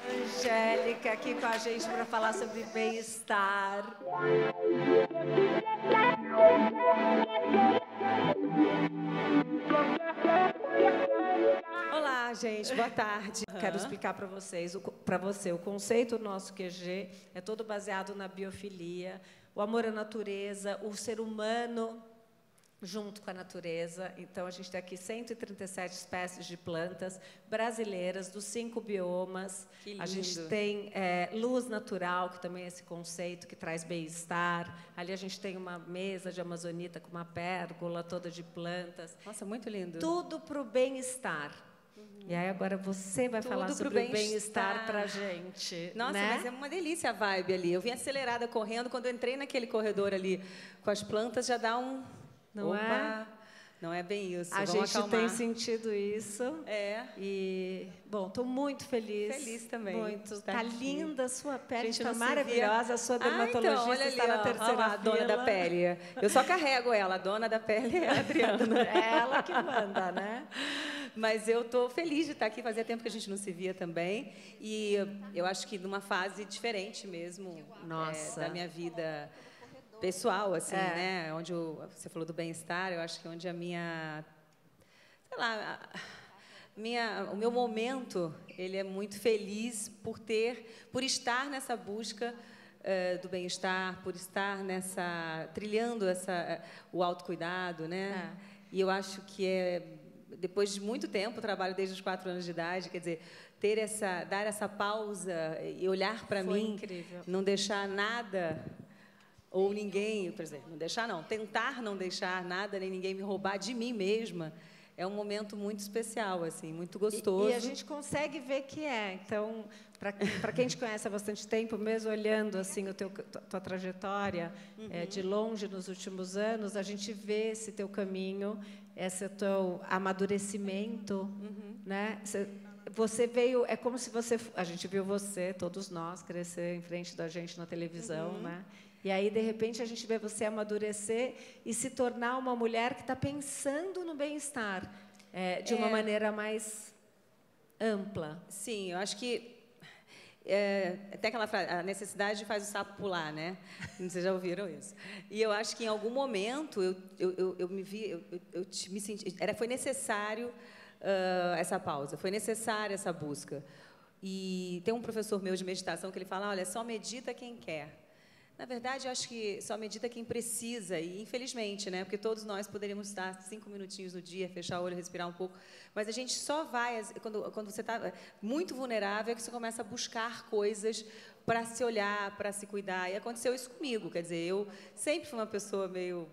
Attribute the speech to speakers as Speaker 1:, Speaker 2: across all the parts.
Speaker 1: Angélica aqui com a gente para falar sobre bem-estar. Olá, gente, boa tarde. Quero explicar para vocês, o conceito do nosso QG é todo baseado na biofilia, o amor à natureza, o ser humano junto com a natureza. Então, a gente tem aqui 137 espécies de plantas brasileiras, dos 5 biomas.
Speaker 2: Que lindo.
Speaker 1: A gente tem luz natural, que também é esse conceito que traz bem-estar. Ali a gente tem uma mesa de amazonita com uma pérgola toda de plantas.
Speaker 2: Nossa, muito lindo.
Speaker 1: Tudo para o bem-estar. E aí agora você vai falar sobre o bem-estar para a gente.
Speaker 2: Nossa,
Speaker 1: né?
Speaker 2: Mas é uma delícia a vibe ali. Eu vim acelerada correndo, quando eu entrei naquele corredor ali com as plantas, já dá um...
Speaker 1: Não
Speaker 2: Opa, não é bem isso.
Speaker 1: A
Speaker 2: Vamos
Speaker 1: gente
Speaker 2: acalmar.
Speaker 1: tem sentido isso.
Speaker 2: É.
Speaker 1: E, bom, estou muito feliz.
Speaker 2: Feliz também.
Speaker 1: Muito. Está linda a sua pele, está
Speaker 2: não se
Speaker 1: maravilhosa.
Speaker 2: via.
Speaker 1: A sua dermatologista
Speaker 2: então, olha ali,
Speaker 1: está na
Speaker 2: ó,
Speaker 1: terceira
Speaker 2: lá, a dona da pele. Eu só carrego ela. A dona da pele é a Adriana.
Speaker 1: É ela que manda, né?
Speaker 2: Mas eu estou feliz de estar aqui. Fazia tempo que a gente não se via também. E eu acho que numa fase diferente mesmo.
Speaker 1: Nossa.
Speaker 2: Da minha vida pessoal, assim, né? Onde você falou do bem-estar, eu acho que é onde a minha... Sei lá... O meu momento, ele é muito feliz por estar nessa busca do bem-estar, por estar trilhando o autocuidado, né? E eu acho que depois de muito tempo, trabalho desde os 4 anos de idade, quer dizer, dar essa pausa e olhar para mim,
Speaker 1: incrível.
Speaker 2: não deixar nada ou ninguém, por exemplo, tentar não deixar nada nem ninguém me roubar de mim mesma. É um momento muito especial, assim, muito gostoso.
Speaker 1: E a gente consegue ver que é. Então, para quem te conhece há bastante tempo, mesmo olhando assim tua trajetória de longe nos últimos anos, a gente vê esse teu caminho, esse teu amadurecimento, né? Você veio, é como se a gente viu você, todos nós, crescer em frente da gente na televisão, né? E aí, de repente, a gente vê você amadurecer e se tornar uma mulher que está pensando no bem-estar de uma maneira mais ampla.
Speaker 2: Sim, eu acho que até aquela frase, a necessidade faz o sapo pular, né? Vocês já ouviram isso? E eu acho que em algum momento eu me senti, foi necessário essa pausa, foi necessária essa busca. E tem um professor meu de meditação que ele fala, olha, só medita quem quer. Na verdade, eu acho que só medita quem precisa, e infelizmente, né? Porque todos nós poderíamos estar 5 minutinhos no dia, fechar o olho, respirar um pouco, mas a gente só vai, quando você está muito vulnerável, é que você começa a buscar coisas para se olhar, para se cuidar. E aconteceu isso comigo, quer dizer, eu sempre fui uma pessoa meio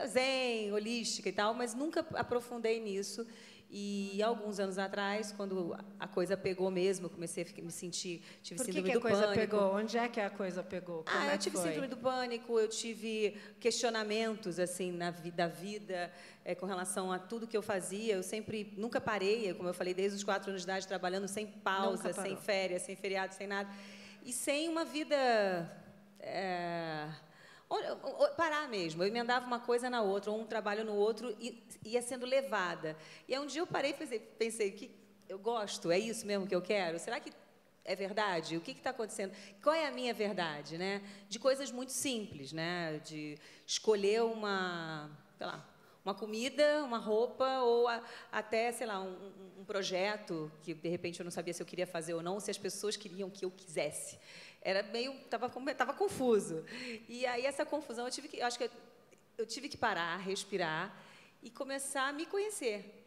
Speaker 2: zen, holística e tal, mas nunca aprofundei nisso. E alguns anos atrás, quando a coisa pegou mesmo, eu comecei a me sentir... Tive síndrome do pânico.
Speaker 1: Por que a coisa pegou? Onde é que a coisa pegou?
Speaker 2: Eu tive síndrome do pânico, eu tive questionamentos assim, da vida, com relação a tudo que eu fazia. Eu nunca parei, como eu falei, desde os 4 anos de idade, trabalhando sem pausa, sem férias, sem feriado, sem nada. E sem uma vida... parar mesmo. Eu emendava uma coisa na outra, ou um trabalho no outro, e ia sendo levada. E aí um dia eu parei e pensei, que eu gosto, é isso mesmo que eu quero? Será que é verdade? O que está acontecendo? Qual é a minha verdade? Né? De coisas muito simples, né? De escolher uma comida, uma roupa, ou até, sei lá, um projeto que, de repente, eu não sabia se eu queria fazer ou não, ou se as pessoas queriam que eu quisesse. Era meio... Estava confuso. E aí, essa confusão, acho que eu tive que parar, respirar e começar a me conhecer.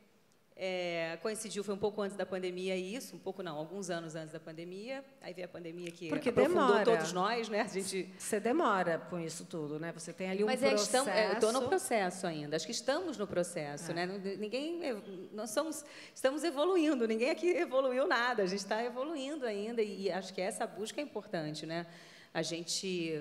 Speaker 2: Coincidiu, foi um pouco antes da pandemia isso, alguns anos antes da pandemia. Aí veio a pandemia que aprofundou todos nós, né?
Speaker 1: Você demora com isso tudo, né? Você tem ali um processo...
Speaker 2: eu estou no processo ainda. Acho que estamos no processo, né? Estamos evoluindo. Ninguém aqui evoluiu nada. A gente está evoluindo ainda e acho que essa busca é importante, né? A gente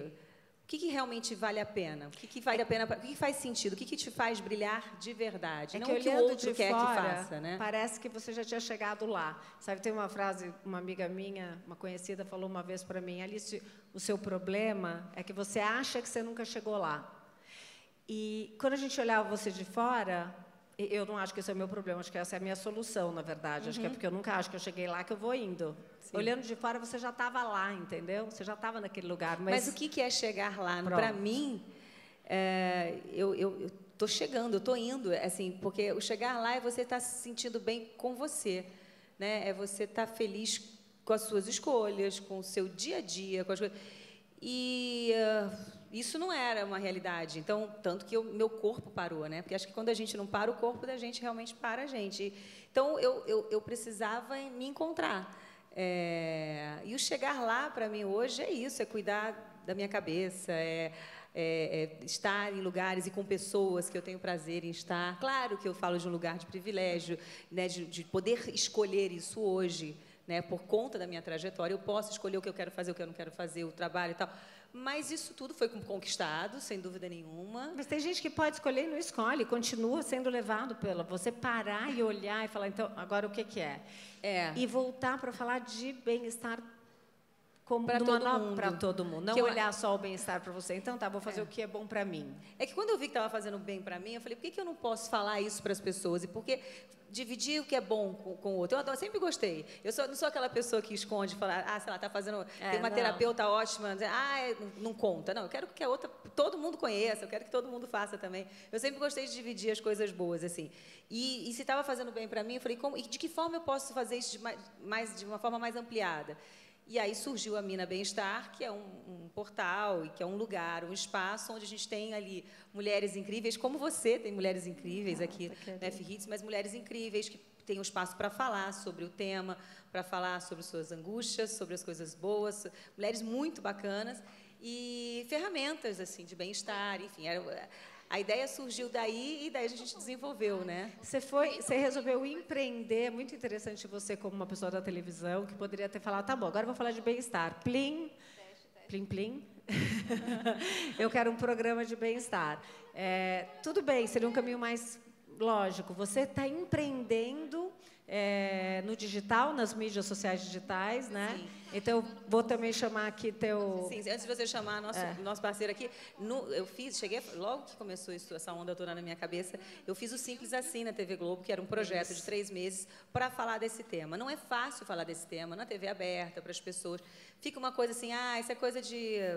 Speaker 2: O que realmente vale a pena? O que vale a pena? O que faz sentido? O que te faz brilhar de verdade? Não o que o outro quer que faça, né?
Speaker 1: Parece que você já tinha chegado lá. Sabe, tem uma frase, uma amiga minha, uma conhecida, falou uma vez para mim: Alice, o seu problema é que você acha que você nunca chegou lá. E quando a gente olhava você de fora, eu não acho que esse é o meu problema, acho que essa é a minha solução, na verdade. Acho que é porque eu nunca acho que eu cheguei lá, que eu vou indo. Sim. Olhando de fora, você já estava lá, entendeu? Você já estava naquele lugar.
Speaker 2: Mas o que é chegar lá? Para mim, eu estou chegando, eu estou indo, assim, porque o chegar lá é você estar se sentindo bem com você, né? É você estar feliz com as suas escolhas, com o seu dia a dia, com as coisas. E isso não era uma realidade. Então, tanto que meu corpo parou, né? Porque acho que quando a gente não para, o corpo da gente realmente para a gente. Então, eu precisava me encontrar. E o chegar lá, para mim, hoje, é isso. É cuidar da minha cabeça, estar em lugares e com pessoas que eu tenho prazer em estar. Claro que eu falo de um lugar de privilégio, né? De poder escolher isso hoje, né? Por conta da minha trajetória, eu posso escolher o que eu quero fazer, o que eu não quero fazer, o trabalho e tal. Mas isso tudo foi conquistado, sem dúvida nenhuma.
Speaker 1: Mas tem gente que pode escolher e não escolhe, continua sendo levado pela... Você parar e olhar e falar, então, agora o que é? E voltar para falar de bem-estar para todo mundo. Não olhar só o bem-estar para você. Então, tá, vou fazer o que é bom para mim.
Speaker 2: É que quando eu vi que estava fazendo bem para mim, eu falei, por que eu não posso falar isso para as pessoas? E porque dividir o que é bom com o outro. Eu sempre gostei. Eu não sou aquela pessoa que esconde, falar, sei lá, está fazendo... tem uma terapeuta ótima, não conta. Não, eu quero que a outra... todo mundo conheça, eu quero que todo mundo faça também. Eu sempre gostei de dividir as coisas boas, assim. E se estava fazendo bem para mim, eu falei, de que forma eu posso fazer isso de uma forma mais ampliada? E aí surgiu a Mina Bem-Estar, que é um portal, e que é um lugar, um espaço onde a gente tem ali mulheres incríveis, como você, tem mulheres incríveis aqui no F-Hits, mas mulheres incríveis que têm um espaço para falar sobre o tema, para falar sobre suas angústias, sobre as coisas boas, mulheres muito bacanas, e ferramentas assim de bem-estar, enfim, a ideia surgiu daí e daí a gente desenvolveu, né?
Speaker 1: Você resolveu empreender. É muito interessante você, como uma pessoa da televisão, que poderia ter falado, tá bom, agora eu vou falar de bem-estar. Plim, plim, plim. Eu quero um programa de bem-estar. Tudo bem, seria um caminho mais lógico. Você está empreendendo no digital, nas mídias sociais digitais, né?
Speaker 2: Sim.
Speaker 1: Então, eu vou também chamar aqui teu...
Speaker 2: Sim, antes de você chamar nosso parceiro aqui, cheguei, logo que começou essa onda toda na minha cabeça, eu fiz o Simples Assim na TV Globo, que era um projeto de 3 meses para falar desse tema. Não é fácil falar desse tema na TV aberta, para as pessoas. Fica uma coisa assim, isso é coisa de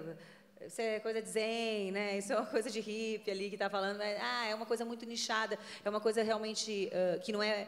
Speaker 2: zen, né? Isso é uma coisa de hippie ali que está falando. É uma coisa muito nichada, é uma coisa realmente que não é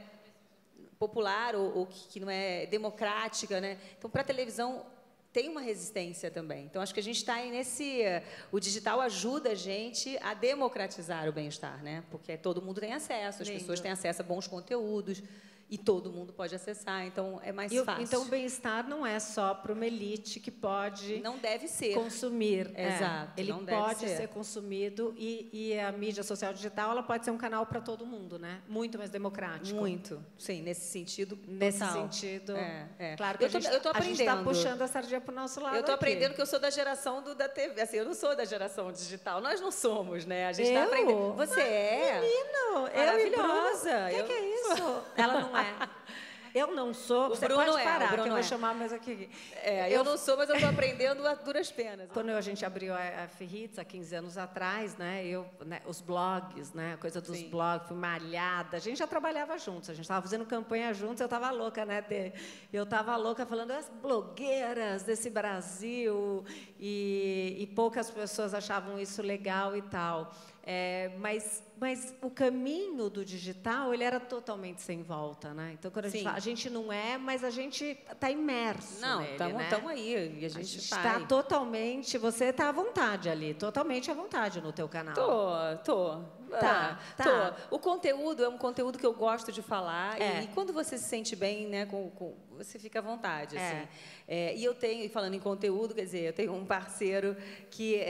Speaker 2: popular ou que não é democrática, né? Então, para a televisão, tem uma resistência também. Então, acho que a gente está aí nesse... O digital ajuda a gente a democratizar o bem-estar, né? Porque todo mundo tem acesso, as pessoas têm acesso a bons conteúdos e todo mundo pode acessar, então é mais fácil.
Speaker 1: Então, o bem-estar não é só para uma elite que pode...
Speaker 2: Não deve ser.
Speaker 1: Consumir.
Speaker 2: Exato.
Speaker 1: Ele pode ser consumido e a mídia social digital ela pode ser um canal para todo mundo, né? Muito mais democrático.
Speaker 2: Muito. Sim, nesse sentido.
Speaker 1: Nesse sentido. Claro que
Speaker 2: eu tô aprendendo.
Speaker 1: A gente está puxando a sardinha para o nosso lado.
Speaker 2: Eu estou aprendendo que eu sou da geração da TV. Assim, eu não sou da geração digital. Nós não somos, né? A gente está aprendendo. Você é?
Speaker 1: Menino,
Speaker 2: maravilhosa.
Speaker 1: O que é isso? Ela não é. Eu não sou. Você pode parar, que eu vou chamar mais aqui.
Speaker 2: Eu não sou, mas eu estou aprendendo a duras penas.
Speaker 1: Quando a gente abriu a F-Hits há 15 anos atrás, né, os blogs, né, a coisa dos blogs, fui malhada. A gente já trabalhava juntos, a gente estava fazendo campanha juntos, eu estava louca, né? Eu estava louca falando as blogueiras desse Brasil e poucas pessoas achavam isso legal e tal. Mas o caminho do digital ele era totalmente sem volta, né? Então quando a gente fala, a gente não mas a gente está imerso nele,
Speaker 2: estamos aí e a gente
Speaker 1: está totalmente, você está à vontade ali, totalmente à vontade no teu canal.
Speaker 2: Tô. O conteúdo é um conteúdo que eu gosto de falar e quando você se sente bem, né, você fica à vontade, assim. E eu tenho, falando em conteúdo, quer dizer, eu tenho um parceiro que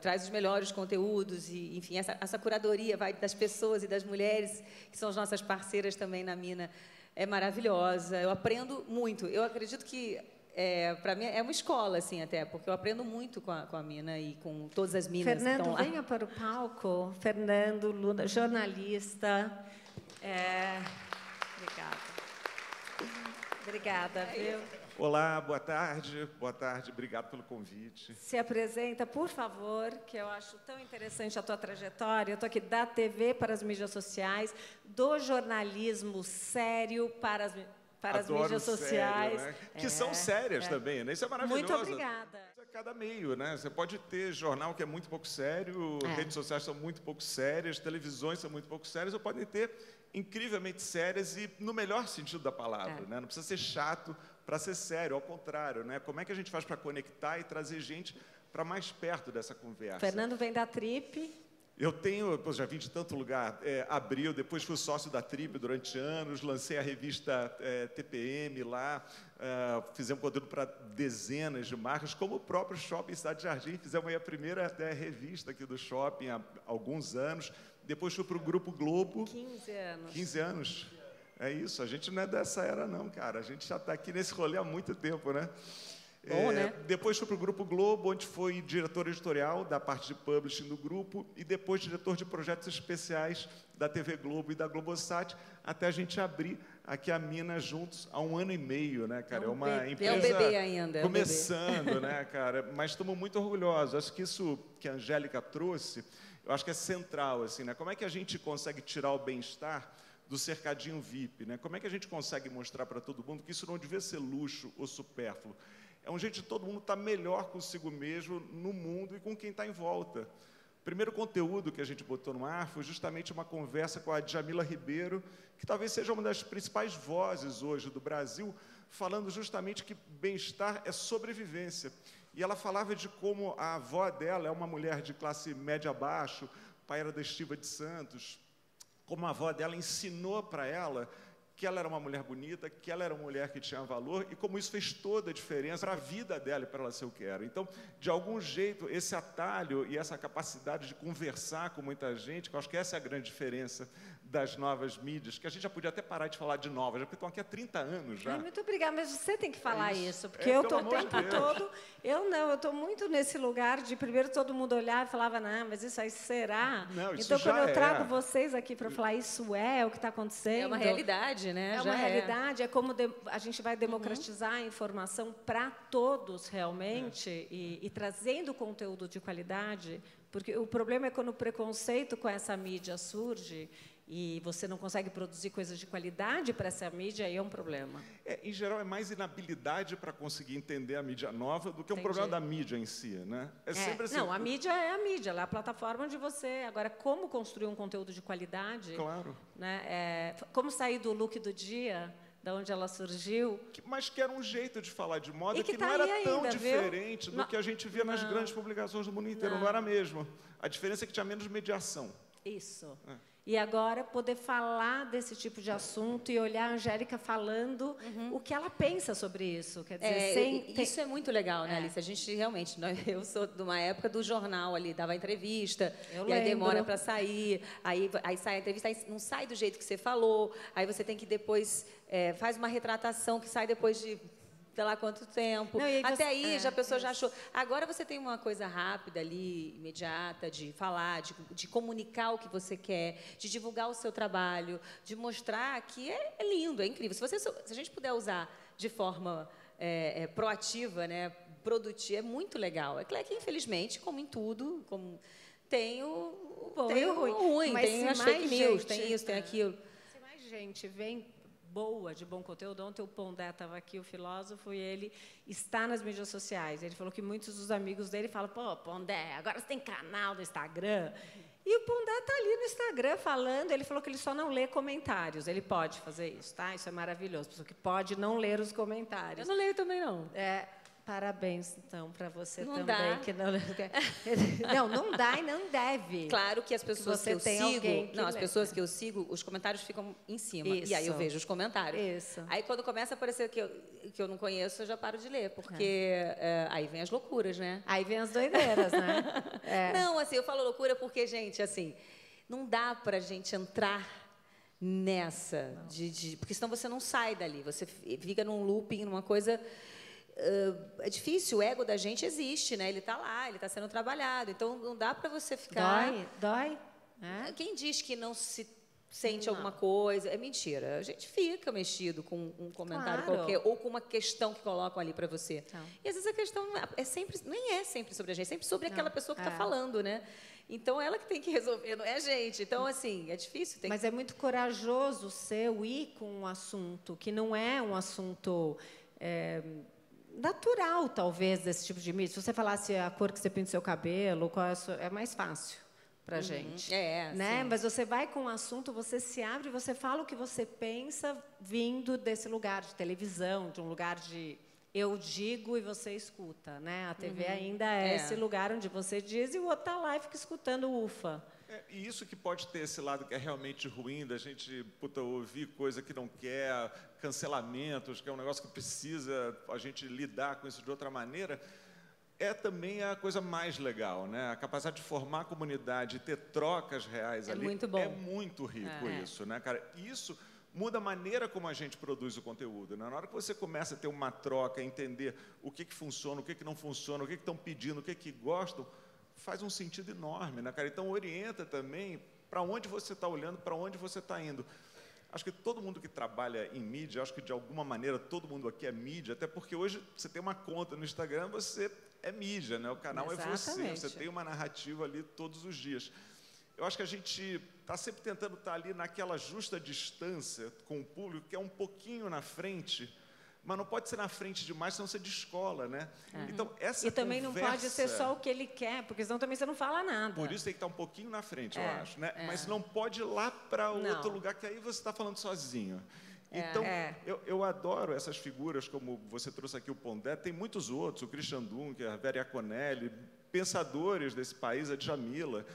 Speaker 2: traz os melhores conteúdos e, enfim, essa curadoria vai das pessoas e das mulheres que são as nossas parceiras também na Mina é maravilhosa. Eu aprendo muito. Eu acredito que para mim é uma escola, assim, até, porque eu aprendo muito com a Mina e com todas as minas que
Speaker 1: Fernando,
Speaker 2: estão lá.
Speaker 1: venha para o palco. Fernando Luna, jornalista. Obrigada. Obrigada, viu?
Speaker 3: Olá, boa tarde, obrigado pelo convite.
Speaker 1: Se apresenta, por favor, que eu acho tão interessante a tua trajetória. Eu estou aqui da TV para as mídias sociais, do jornalismo sério para as mídias sociais.
Speaker 3: Sério, né? Que são sérias também, né? Isso é maravilhoso.
Speaker 1: Muito obrigada.
Speaker 3: Isso é cada meio, né? Você pode ter jornal que é muito pouco sério, redes sociais são muito pouco sérias, televisões são muito pouco sérias, ou podem ter incrivelmente sérias e no melhor sentido da palavra, né? Não precisa ser chato para ser sério, ao contrário, né? Como é que a gente faz para conectar e trazer gente para mais perto dessa conversa?
Speaker 1: Fernando vem da Trip.
Speaker 3: Eu tenho, já vim de tanto lugar, Abril, depois fui sócio da Trip durante anos, lancei a revista TPM lá, fizemos conteúdo para dezenas de marcas, como o próprio Shopping Cidade Jardim, fizemos aí a primeira revista aqui do Shopping há alguns anos, depois fui para o Grupo Globo.
Speaker 1: 15 anos.
Speaker 3: 15 anos. É isso, a gente não é dessa era não, cara, a gente já está aqui nesse rolê há muito tempo, né?
Speaker 2: Bom, né?
Speaker 3: Depois fui para o Grupo Globo, onde fui diretor editorial da parte de publishing do grupo e depois diretor de projetos especiais da TV Globo e da Globosat, até a gente abrir aqui a Mina juntos há 1 ano e meio, né, cara? É uma empresa
Speaker 2: é um bebê ainda,
Speaker 3: começando, né, cara? Mas estamos muito orgulhosos. Acho que isso que a Angélica trouxe, eu acho que é central, assim, né? Como é que a gente consegue tirar o bem-estar do cercadinho VIP, né? Como é que a gente consegue mostrar para todo mundo que isso não devia ser luxo ou supérfluo? É um jeito de todo mundo estar melhor consigo mesmo no mundo e com quem está em volta. O primeiro conteúdo que a gente botou no ar foi justamente uma conversa com a Djamila Ribeiro, que talvez seja uma das principais vozes hoje do Brasil, falando justamente que bem-estar é sobrevivência. E ela falava de como a avó dela é uma mulher de classe média abaixo, pai era da Estiva de Santos, como a avó dela ensinou para ela que ela era uma mulher bonita, que ela era uma mulher que tinha valor, e como isso fez toda a diferença para a vida dela e para ela ser o que era. Então, de algum jeito, esse atalho e essa capacidade de conversar com muita gente, que eu acho que essa é a grande diferença das novas mídias, que a gente já podia até parar de falar de novas, porque estão aqui há 30 anos já.
Speaker 1: Muito obrigada, mas você tem que falar isso, porque eu estou o tempo todo... Eu estou muito nesse lugar de primeiro todo mundo olhar e falava, não, mas isso aí será?
Speaker 3: Não, isso
Speaker 1: então, quando eu trago
Speaker 3: é.
Speaker 1: vocês aqui para falar isso é o que está acontecendo...
Speaker 2: É uma realidade, né?
Speaker 1: É uma realidade, é como a gente vai democratizar a informação para todos, realmente, e trazendo conteúdo de qualidade, porque o problema é quando o preconceito com essa mídia surge e você não consegue produzir coisas de qualidade para essa mídia, aí é um problema.
Speaker 3: Em geral, é mais inabilidade para conseguir entender a mídia nova do que um problema da mídia em si, né? Sempre assim.
Speaker 1: Não, a mídia é a mídia, ela é a plataforma onde você... Agora, como construir um conteúdo de qualidade...
Speaker 3: Claro.
Speaker 1: Né, como sair do look do dia... de onde ela surgiu.
Speaker 3: Mas que era um jeito de falar de moda que
Speaker 1: tá
Speaker 3: não era tão
Speaker 1: ainda,
Speaker 3: diferente do que a gente via nas grandes publicações do mundo inteiro. Não era mesmo. A diferença é que tinha menos mediação.
Speaker 1: Isso. E agora poder falar desse tipo de assunto e olhar a Angélica falando o que ela pensa sobre isso. Quer dizer,
Speaker 2: isso é muito legal, né, Alice? A gente realmente... Eu sou de uma época do jornal ali, dava entrevista, aí demora para sair, aí sai a entrevista, aí não sai do jeito que você falou, aí você tem que depois... faz uma retratação que sai depois de... sei lá quanto tempo. Não, até aí a pessoa já achou. Agora você tem uma coisa rápida ali, imediata, de falar, de comunicar o que você quer, de divulgar o seu trabalho, de mostrar que é lindo, é incrível. Se a gente puder usar de forma proativa, né, produtiva, é muito legal. É claro que, infelizmente, como em tudo, tem o bom e o ruim, tem as fake news, tem isso, tem aquilo.
Speaker 1: Se mais gente vem boa, de bom conteúdo. Ontem o Pondé estava aqui, o filósofo, e ele está nas mídias sociais. Ele falou que muitos dos amigos dele falam, pô, Pondé, agora você tem canal do Instagram. E o Pondé está ali no Instagram falando, ele falou que ele só não lê comentários. Ele pode fazer isso, tá? Isso é maravilhoso. Pessoa que pode não ler os comentários.
Speaker 2: Eu não leio também, não.
Speaker 1: Parabéns, então, para você
Speaker 2: não
Speaker 1: também.
Speaker 2: Dá.
Speaker 1: Que não dá e não deve.
Speaker 2: Claro que as pessoas que eu sigo... Não, as pessoas que eu sigo, os comentários ficam em cima.
Speaker 1: Isso.
Speaker 2: E aí eu vejo os comentários.
Speaker 1: Isso.
Speaker 2: Aí, quando começa a aparecer que eu não conheço, eu já paro de ler. Porque aí vem as loucuras, né?
Speaker 1: Aí vem as doideiras, né?
Speaker 2: Não, assim, eu falo loucura porque, gente, assim, não dá para a gente entrar nessa. Porque senão você não sai dali. Você fica num looping, numa coisa... é difícil, o ego da gente existe, né? Ele está lá, ele está sendo trabalhado. Então, não dá para você ficar...
Speaker 1: Dói.
Speaker 2: Quem diz que não se sente alguma coisa? É mentira. A gente fica mexido com um comentário qualquer ou com uma questão que colocam ali para você. Então. E às vezes a questão nem é sempre sobre a gente, é sempre sobre aquela pessoa que está falando, né? Então, ela que tem que resolver, não é a gente. Então, assim, é difícil.
Speaker 1: Mas é muito corajoso seu ir com um assunto que não é um assunto natural, talvez, desse tipo de mídia. Se você falasse a cor que você pinta o seu cabelo, é mais fácil para a gente. Né? Mas você vai com um assunto, você se abre, você fala o que você pensa vindo desse lugar de televisão, de um lugar de... Eu digo e você escuta, né? A TV ainda é esse lugar onde você diz e o outro está lá e fica escutando ufa.
Speaker 3: E isso que pode ter esse lado que é realmente ruim, da gente ouvir coisa que não quer, cancelamentos, que é um negócio que precisa a gente lidar com isso de outra maneira, é também a coisa mais legal, né? A capacidade de formar a comunidade e ter trocas reais ali.
Speaker 2: Muito bom.
Speaker 3: É muito rico isso, né, cara? Isso muda a maneira como a gente produz o conteúdo, né? Na hora que você começa a ter uma troca, entender o que funciona, o que não funciona, o que estão pedindo, o que gostam, faz um sentido enorme, né, cara? Então, orienta também para onde você está olhando, para onde você está indo. Acho que todo mundo que trabalha em mídia, acho que de alguma maneira todo mundo aqui é mídia, até porque hoje você tem uma conta no Instagram, você é mídia, né? O canal é você tem uma narrativa ali todos os dias. Eu acho que a gente está sempre tentando estar ali naquela justa distância com o público, que é um pouquinho na frente, mas não pode ser na frente demais, senão você descola, né? Então, essa
Speaker 1: também não pode ser só o que ele quer, porque senão também você não fala nada.
Speaker 3: Por isso tem que estar um pouquinho na frente, eu acho, né? Mas não pode ir lá para outro lugar, que aí você está falando sozinho. Então, eu adoro essas figuras, como você trouxe aqui o Pondé, tem muitos outros, o Christian Dunker, a Vera Iaconelli, pensadores desse país, a Djamila,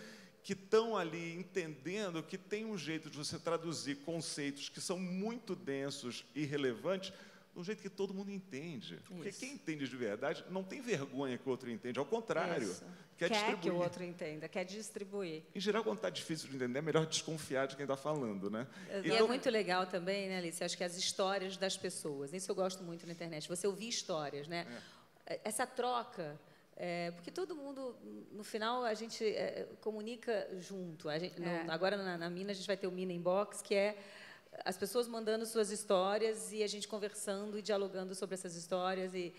Speaker 3: que estão ali entendendo que tem um jeito de você traduzir conceitos que são muito densos e relevantes de um jeito que todo mundo entende. Porque quem entende de verdade não tem vergonha que o outro entende, ao contrário. Quer
Speaker 1: que o outro entenda, quer distribuir.
Speaker 3: Em geral, quando está difícil de entender, é melhor desconfiar de quem está falando, né?
Speaker 2: E é muito legal também, né, Alice? Acho que as histórias das pessoas. Isso eu gosto muito na internet. Você ouvir histórias, né? Essa troca... porque todo mundo, no final, a gente comunica junto. Agora, na Mina, a gente vai ter o Mina Inbox, que é as pessoas mandando suas histórias e a gente conversando e dialogando sobre essas histórias. E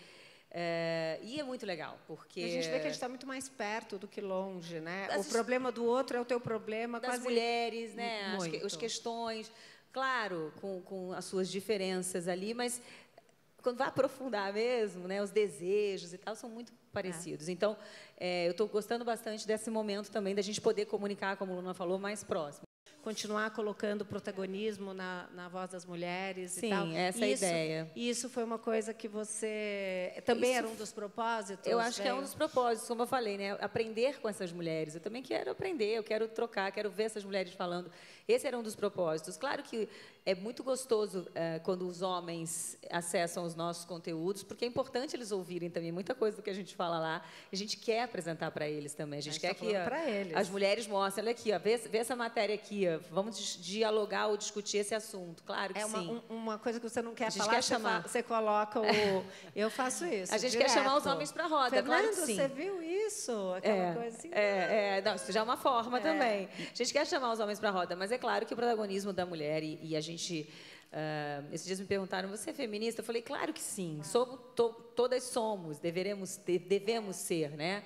Speaker 2: é muito legal, porque...
Speaker 1: E a gente vê que a gente está muito mais perto do que longe, né? O problema do outro é o teu problema.
Speaker 2: Das mulheres, né? As questões, claro, com as suas diferenças ali, mas... Quando vai aprofundar mesmo, né, os desejos e tal, são muito parecidos. Então, eu estou gostando bastante desse momento também, da gente poder comunicar, como a Luna falou, mais próximo.
Speaker 1: Continuar colocando protagonismo na voz das mulheres e tal.
Speaker 2: Sim, essa é a ideia.
Speaker 1: E isso foi uma coisa que você... Também era um dos propósitos?
Speaker 2: Eu acho que é um dos propósitos, como eu falei, né? Aprender com essas mulheres. Eu também quero aprender, eu quero trocar, quero ver essas mulheres falando. Esse era um dos propósitos. Claro que é muito gostoso quando os homens acessam os nossos conteúdos, porque é importante eles ouvirem também muita coisa do que a gente fala lá. A gente quer apresentar para eles também. A gente quer que as mulheres mostrem, olha aqui, ó, vê essa matéria aqui, ó, vamos dialogar ou discutir esse assunto. Claro que sim.
Speaker 1: Uma coisa que você não quer falar, você coloca o... Eu faço isso.
Speaker 2: A gente quer chamar os homens para a roda,
Speaker 1: Fernando,
Speaker 2: claro que sim.
Speaker 1: Você viu isso? Aquela coisa assim.
Speaker 2: Não, isso já é uma forma também. A gente quer chamar os homens para a roda, mas é claro que o protagonismo da mulher e a gente... esses dias me perguntaram, você é feminista? Eu falei, claro que sim. Todas somos, devemos ser, né?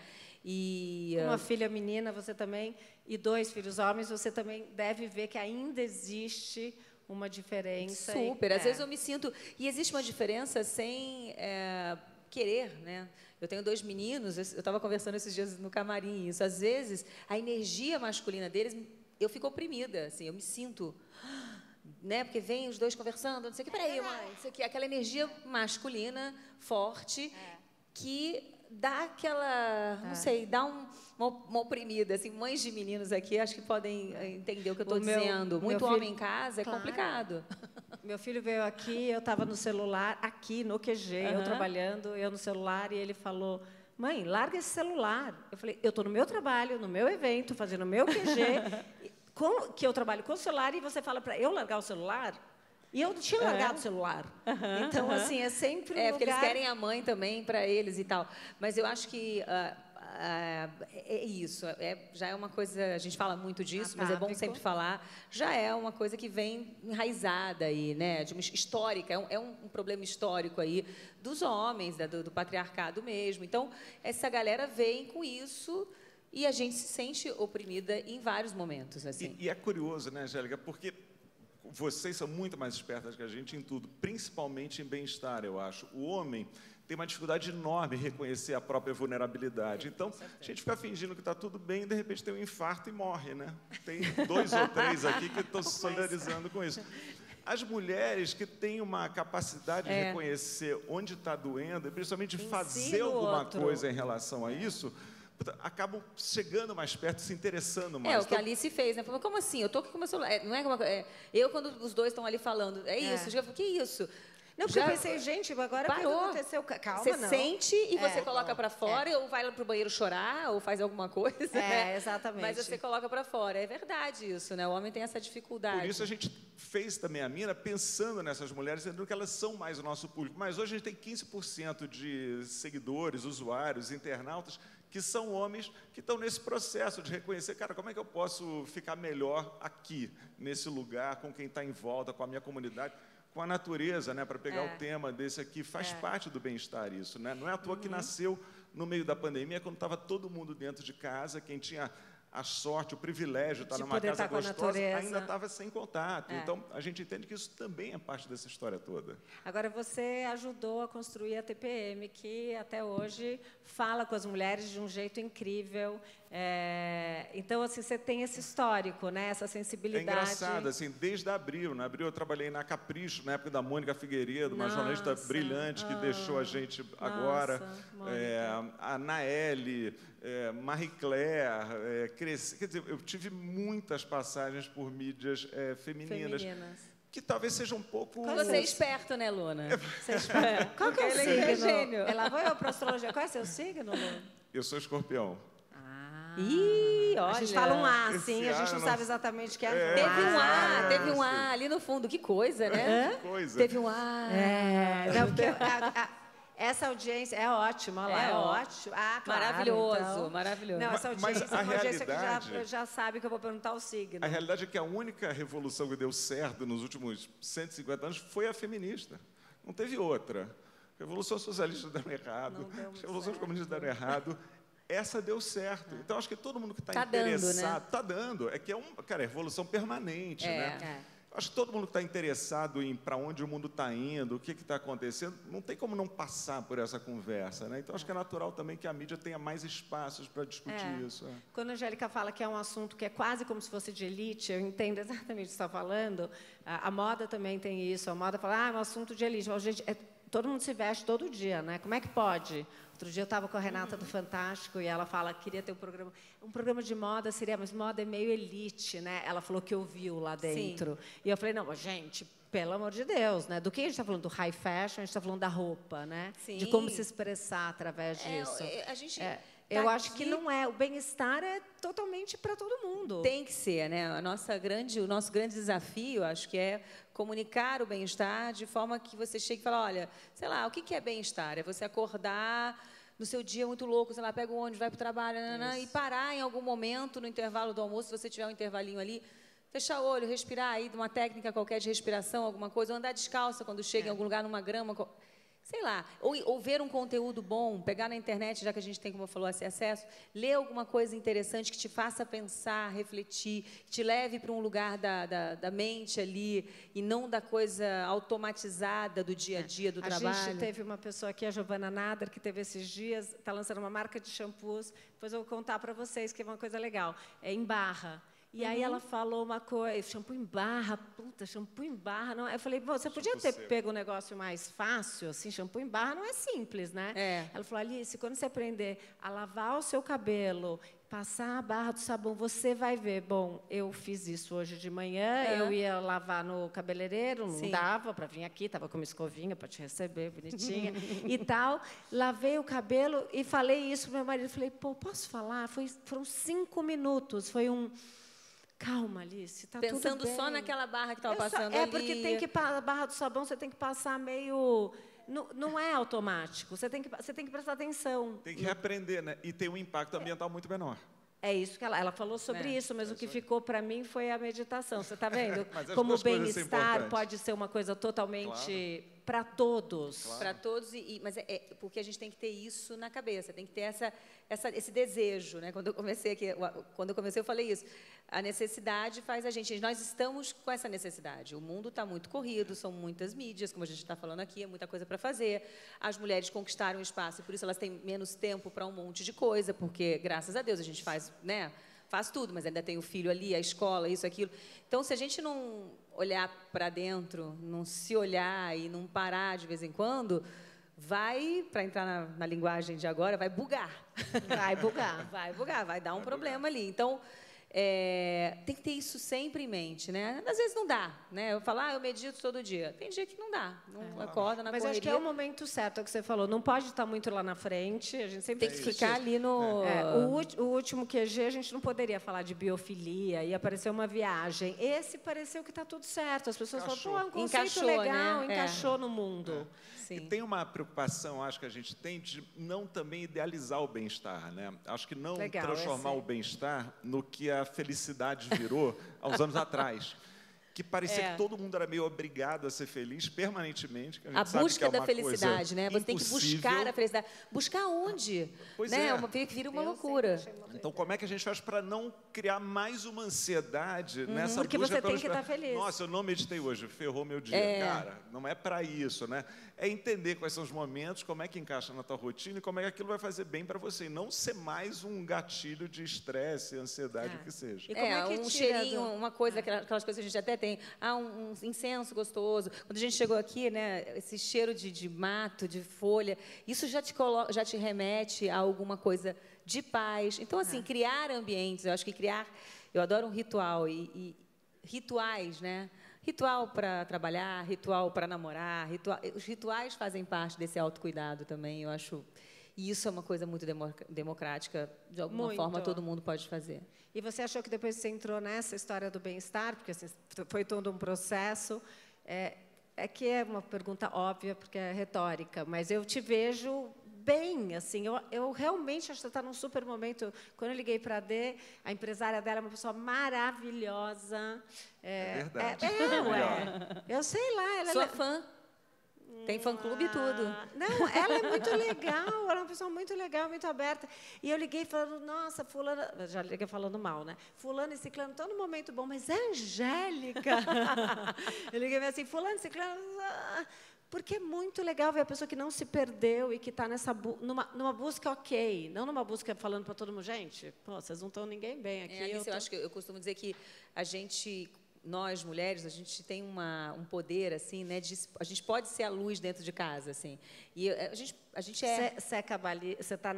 Speaker 1: Uma filha menina, você também, e 2 filhos homens, você também deve ver que ainda existe uma diferença.
Speaker 2: Super. Às vezes eu me sinto... E existe uma diferença sem querer, né? Eu tenho 2 meninos, eu estava conversando esses dias no camarim, isso. Às vezes, a energia masculina deles, eu fico oprimida, assim, eu me sinto... Né? Porque vem os 2 conversando, não sei o que, peraí, mãe, não sei o que, aquela energia masculina forte que dá aquela, não sei, dá uma oprimida, assim, mães de meninos aqui acho que podem entender o que eu estou dizendo. Muito homem em casa é complicado.
Speaker 1: Meu filho veio aqui, eu estava no celular, aqui no QG, eu trabalhando, eu no celular, e ele falou, mãe, larga esse celular. Eu falei, eu estou no meu trabalho, no meu evento, fazendo o meu QG, que eu trabalho com o celular, e você fala para eu largar o celular? E eu tinha largado o celular. Então, assim, é sempre um
Speaker 2: porque eles
Speaker 1: lugar...
Speaker 2: querem a mãe também para eles e tal. Mas eu acho que é isso. Já é uma coisa... A gente fala muito disso, mas é bom sempre falar. Já é uma coisa que vem enraizada aí, né? Histórica. É um problema histórico aí dos homens, do patriarcado mesmo. Então, essa galera vem com isso e a gente se sente oprimida em vários momentos, assim.
Speaker 3: E é curioso, né, Angélica? Porque vocês são muito mais espertas que a gente em tudo, principalmente em bem-estar, eu acho. O homem tem uma dificuldade enorme em reconhecer a própria vulnerabilidade. Então, a gente fica fingindo que está tudo bem e, de repente, tem um infarto e morre, né? Tem 2 ou 3 aqui que estão se solidarizando com isso. As mulheres que têm uma capacidade de reconhecer onde está doendo, e principalmente fazer alguma coisa em relação a isso, acabam chegando mais perto, se interessando mais.
Speaker 2: O que a Alice fez, né? Falou, como assim? Eu estou aqui com o meu celular. Não é eu, quando os dois estão ali falando, isso. Eu falei, que isso?
Speaker 1: Não, porque eu pensei, gente, agora o que aconteceu? Calma,
Speaker 2: você sente e você coloca para fora, ou vai para o banheiro chorar, ou faz alguma coisa, né?
Speaker 1: Exatamente.
Speaker 2: Mas você coloca para fora. É verdade isso, né? O homem tem essa dificuldade.
Speaker 3: Por isso a gente fez também a Mina pensando nessas mulheres, entendendo que elas são mais o nosso público. Mas hoje a gente tem 15% de seguidores, usuários, internautas, que são homens que estão nesse processo de reconhecer, cara, como é que eu posso ficar melhor aqui, nesse lugar, com quem está em volta, com a minha comunidade, com a natureza, né? Para pegar o tema desse aqui, faz parte do bem-estar isso, né? Não é à toa que nasceu no meio da pandemia, quando estava todo mundo dentro de casa, quem tinha a sorte, o privilégio de estar numa casa gostosa, ainda estava sem contato. Então, a gente entende que isso também é parte dessa história toda.
Speaker 1: Agora, você ajudou a construir a TPM, que até hoje fala com as mulheres de um jeito incrível. Então, assim, você tem esse histórico, né? Essa sensibilidade.
Speaker 3: É engraçado, assim, desde abril. Na abril eu trabalhei na Capricho, na época da Mônica Figueiredo, uma jornalista brilhante que deixou a gente agora. A Naeli, Marie Claire, quer dizer, eu tive muitas passagens por mídias femininas. Que talvez seja um pouco...
Speaker 2: Você é esperto, né, Luna?
Speaker 1: Qual que é o signo? Gênio. Ela vai para a astrologia. Qual é o seu signo, Luna?
Speaker 3: Eu sou escorpião.
Speaker 2: Olha.
Speaker 1: A gente fala um A, sim, a gente não sabe exatamente o que é.
Speaker 2: Teve um A ali no fundo. Que coisa, né?
Speaker 3: Que coisa.
Speaker 2: Teve um A.
Speaker 1: Essa audiência é ótima, olha lá, é ótimo. Claro,
Speaker 2: maravilhoso,
Speaker 1: então.
Speaker 2: maravilhoso.
Speaker 1: Não, essa audiência
Speaker 3: Mas a
Speaker 1: é uma audiência
Speaker 3: realidade,
Speaker 1: que já sabe que eu vou perguntar o signo.
Speaker 3: A realidade é que a única revolução que deu certo nos últimos 150 anos foi a feminista. Não teve outra. A Revolução Socialista deu errado, as revoluções comunistas deram errado. Essa deu certo. Então, acho que todo mundo que está interessado... Está dando. É que é revolução permanente, né? Acho que todo mundo que está interessado em para onde o mundo está indo, o que está acontecendo, não tem como não passar por essa conversa, né? Então, acho que é natural também que a mídia tenha mais espaços para discutir isso.
Speaker 1: Quando a Angélica fala que é um assunto que é quase como se fosse de elite, eu entendo exatamente o que você está falando. A moda também tem isso. A moda fala, é um assunto de elite. Mas, gente, todo mundo se veste todo dia, né? Como é que pode? Outro dia eu estava com a Renata do Fantástico e ela fala que queria ter um programa de moda, mas moda é meio elite, né? Ela falou que ouviu lá dentro. Sim. E eu falei, não, gente, pelo amor de Deus, né? Do que a gente está falando? Do high fashion, a gente está falando da roupa, né?
Speaker 2: Sim.
Speaker 1: De como se expressar através disso.
Speaker 2: A gente...
Speaker 1: Eu acho que não é. O bem-estar é totalmente para todo mundo.
Speaker 2: Tem que ser, né? O nosso grande desafio, acho que é comunicar o bem-estar de forma que você chegue e fale, olha, sei lá, o que é bem-estar? É você acordar no seu dia muito louco, sei lá, pega o ônibus, vai para o trabalho, e parar em algum momento no intervalo do almoço, se você tiver um intervalinho ali, fechar o olho, respirar aí de uma técnica qualquer de respiração, alguma coisa, ou andar descalça quando chega em algum lugar, numa grama... Sei lá, ou ver um conteúdo bom, pegar na internet, já que a gente tem, como eu falou, esse acesso, ler alguma coisa interessante que te faça pensar, refletir, que te leve para um lugar da mente ali, e não da coisa automatizada do dia a dia, do trabalho.
Speaker 1: A gente teve uma pessoa aqui, a Giovana Nader, que teve esses dias, está lançando uma marca de shampoos, depois eu vou contar para vocês, que é uma coisa legal, em barra. E aí ela falou uma coisa, shampoo em barra, shampoo em barra. Não. Eu falei, você podia ter pego um negócio mais fácil, assim, shampoo em barra não é simples, né? Ela falou, Alice, quando você aprender a lavar o seu cabelo, passar a barra do sabão, você vai ver. Bom, eu fiz isso hoje de manhã, eu ia lavar no cabeleireiro, não dava para vir aqui, estava com uma escovinha para te receber, bonitinha, e tal. Lavei o cabelo e falei isso para meu marido. Falei, posso falar? Foram 5 minutos, foi um... calma, Alice, tá
Speaker 2: Pensando
Speaker 1: tudo bem.
Speaker 2: só naquela barra que estava passando ali.
Speaker 1: Porque tem que a barra do sabão você tem que passar meio... Não é automático, você tem que prestar atenção.
Speaker 3: Tem que reaprender, né? E tem um impacto ambiental muito menor.
Speaker 1: É isso que ela falou sobre isso, mas o que ficou para mim foi a meditação. Você está vendo como o bem-estar pode ser uma coisa totalmente para todos.
Speaker 2: Claro. Para todos, mas porque a gente tem que ter isso na cabeça, tem que ter esse desejo, né? Quando eu comecei eu falei isso. A necessidade faz a gente. Nós estamos com essa necessidade. O mundo está muito corrido, são muitas mídias, como a gente está falando aqui, é muita coisa para fazer. As mulheres conquistaram o espaço, e por isso elas têm menos tempo para um monte de coisa, porque, graças a Deus, a gente faz, né? Faz tudo, mas ainda tem o filho ali, a escola, isso, aquilo. Então, se a gente não olhar para dentro, não se olhar e não parar de vez em quando, vai, para entrar na linguagem de agora, vai bugar.
Speaker 1: Vai bugar.
Speaker 2: Vai bugar, vai dar um problema ali. Então, tem que ter isso sempre em mente, né? Às vezes não dá, né? Eu falo, eu medito todo dia. Tem dia que não dá, não acorda na correria.
Speaker 1: Mas acho que é o momento certo, é o que você falou. Não pode estar muito lá na frente, a gente sempre
Speaker 2: tem que ficar ali no...
Speaker 1: O último QG, a gente não poderia falar de biofilia, ia aparecer uma viagem. Esse pareceu que está tudo certo. As pessoas falam, é um conceito legal, né? Encaixou no mundo.
Speaker 3: Sim. E tem uma preocupação, acho que a gente tem, de não também idealizar o bem-estar, né? Acho que não transformar o bem-estar no que a felicidade virou há uns anos atrás. Que parecia que todo mundo era meio obrigado a ser feliz permanentemente. Que a gente
Speaker 2: busca
Speaker 3: sabe que é
Speaker 2: da felicidade, né? Você tem que buscar a felicidade. Buscar onde?
Speaker 3: Pois
Speaker 2: né? Vira uma loucura.
Speaker 3: Então, como é que a gente faz para não criar mais uma ansiedade nessa
Speaker 1: porque
Speaker 3: busca?
Speaker 1: Porque você tem que estar feliz.
Speaker 3: Nossa, eu não meditei hoje, ferrou meu dia. Cara, não é para isso, né? É entender quais são os momentos, como é que encaixa na tua rotina e como é que aquilo vai fazer bem para você. E não ser mais um gatilho de estresse, ansiedade, o que seja.
Speaker 1: E como é que
Speaker 2: um cheirinho, uma coisa, aquelas coisas que a gente até tem. Um incenso gostoso. Quando a gente chegou aqui, né, esse cheiro de mato, de folha, isso já te remete a alguma coisa de paz. Então, assim, criar ambientes, eu acho que eu adoro um ritual e rituais, né? Ritual para trabalhar, ritual para namorar, os rituais fazem parte desse autocuidado também, eu acho. E isso é uma coisa muito democrática, de alguma forma todo mundo pode fazer.
Speaker 1: E você achou que depois que você entrou nessa história do bem-estar, porque assim, foi todo um processo, que é uma pergunta óbvia, porque é retórica, mas eu te vejo bem, assim, eu realmente acho que você está num super momento. Quando eu liguei para a Dê, a empresária dela é uma pessoa maravilhosa.
Speaker 3: É verdade.
Speaker 1: Eu sei lá.
Speaker 2: Sua fã. Tem fã-clube e tudo.
Speaker 1: Não, ela é muito legal, ela é uma pessoa muito legal, muito aberta. E eu liguei falando, nossa, fulana... Já liguei falando mal, né? Fulano e ciclano, estão num momento bom, mas é Angélica. Eu liguei assim, fulano e ciclano... Porque é muito legal ver a pessoa que não se perdeu e que está numa busca ok, não numa busca falando para todo mundo, gente, vocês não estão ninguém bem aqui.
Speaker 2: Eu acho que eu costumo dizer que nós mulheres, a gente tem um poder assim, né? A gente pode ser a luz dentro de casa, assim. E a gente é.
Speaker 1: Você está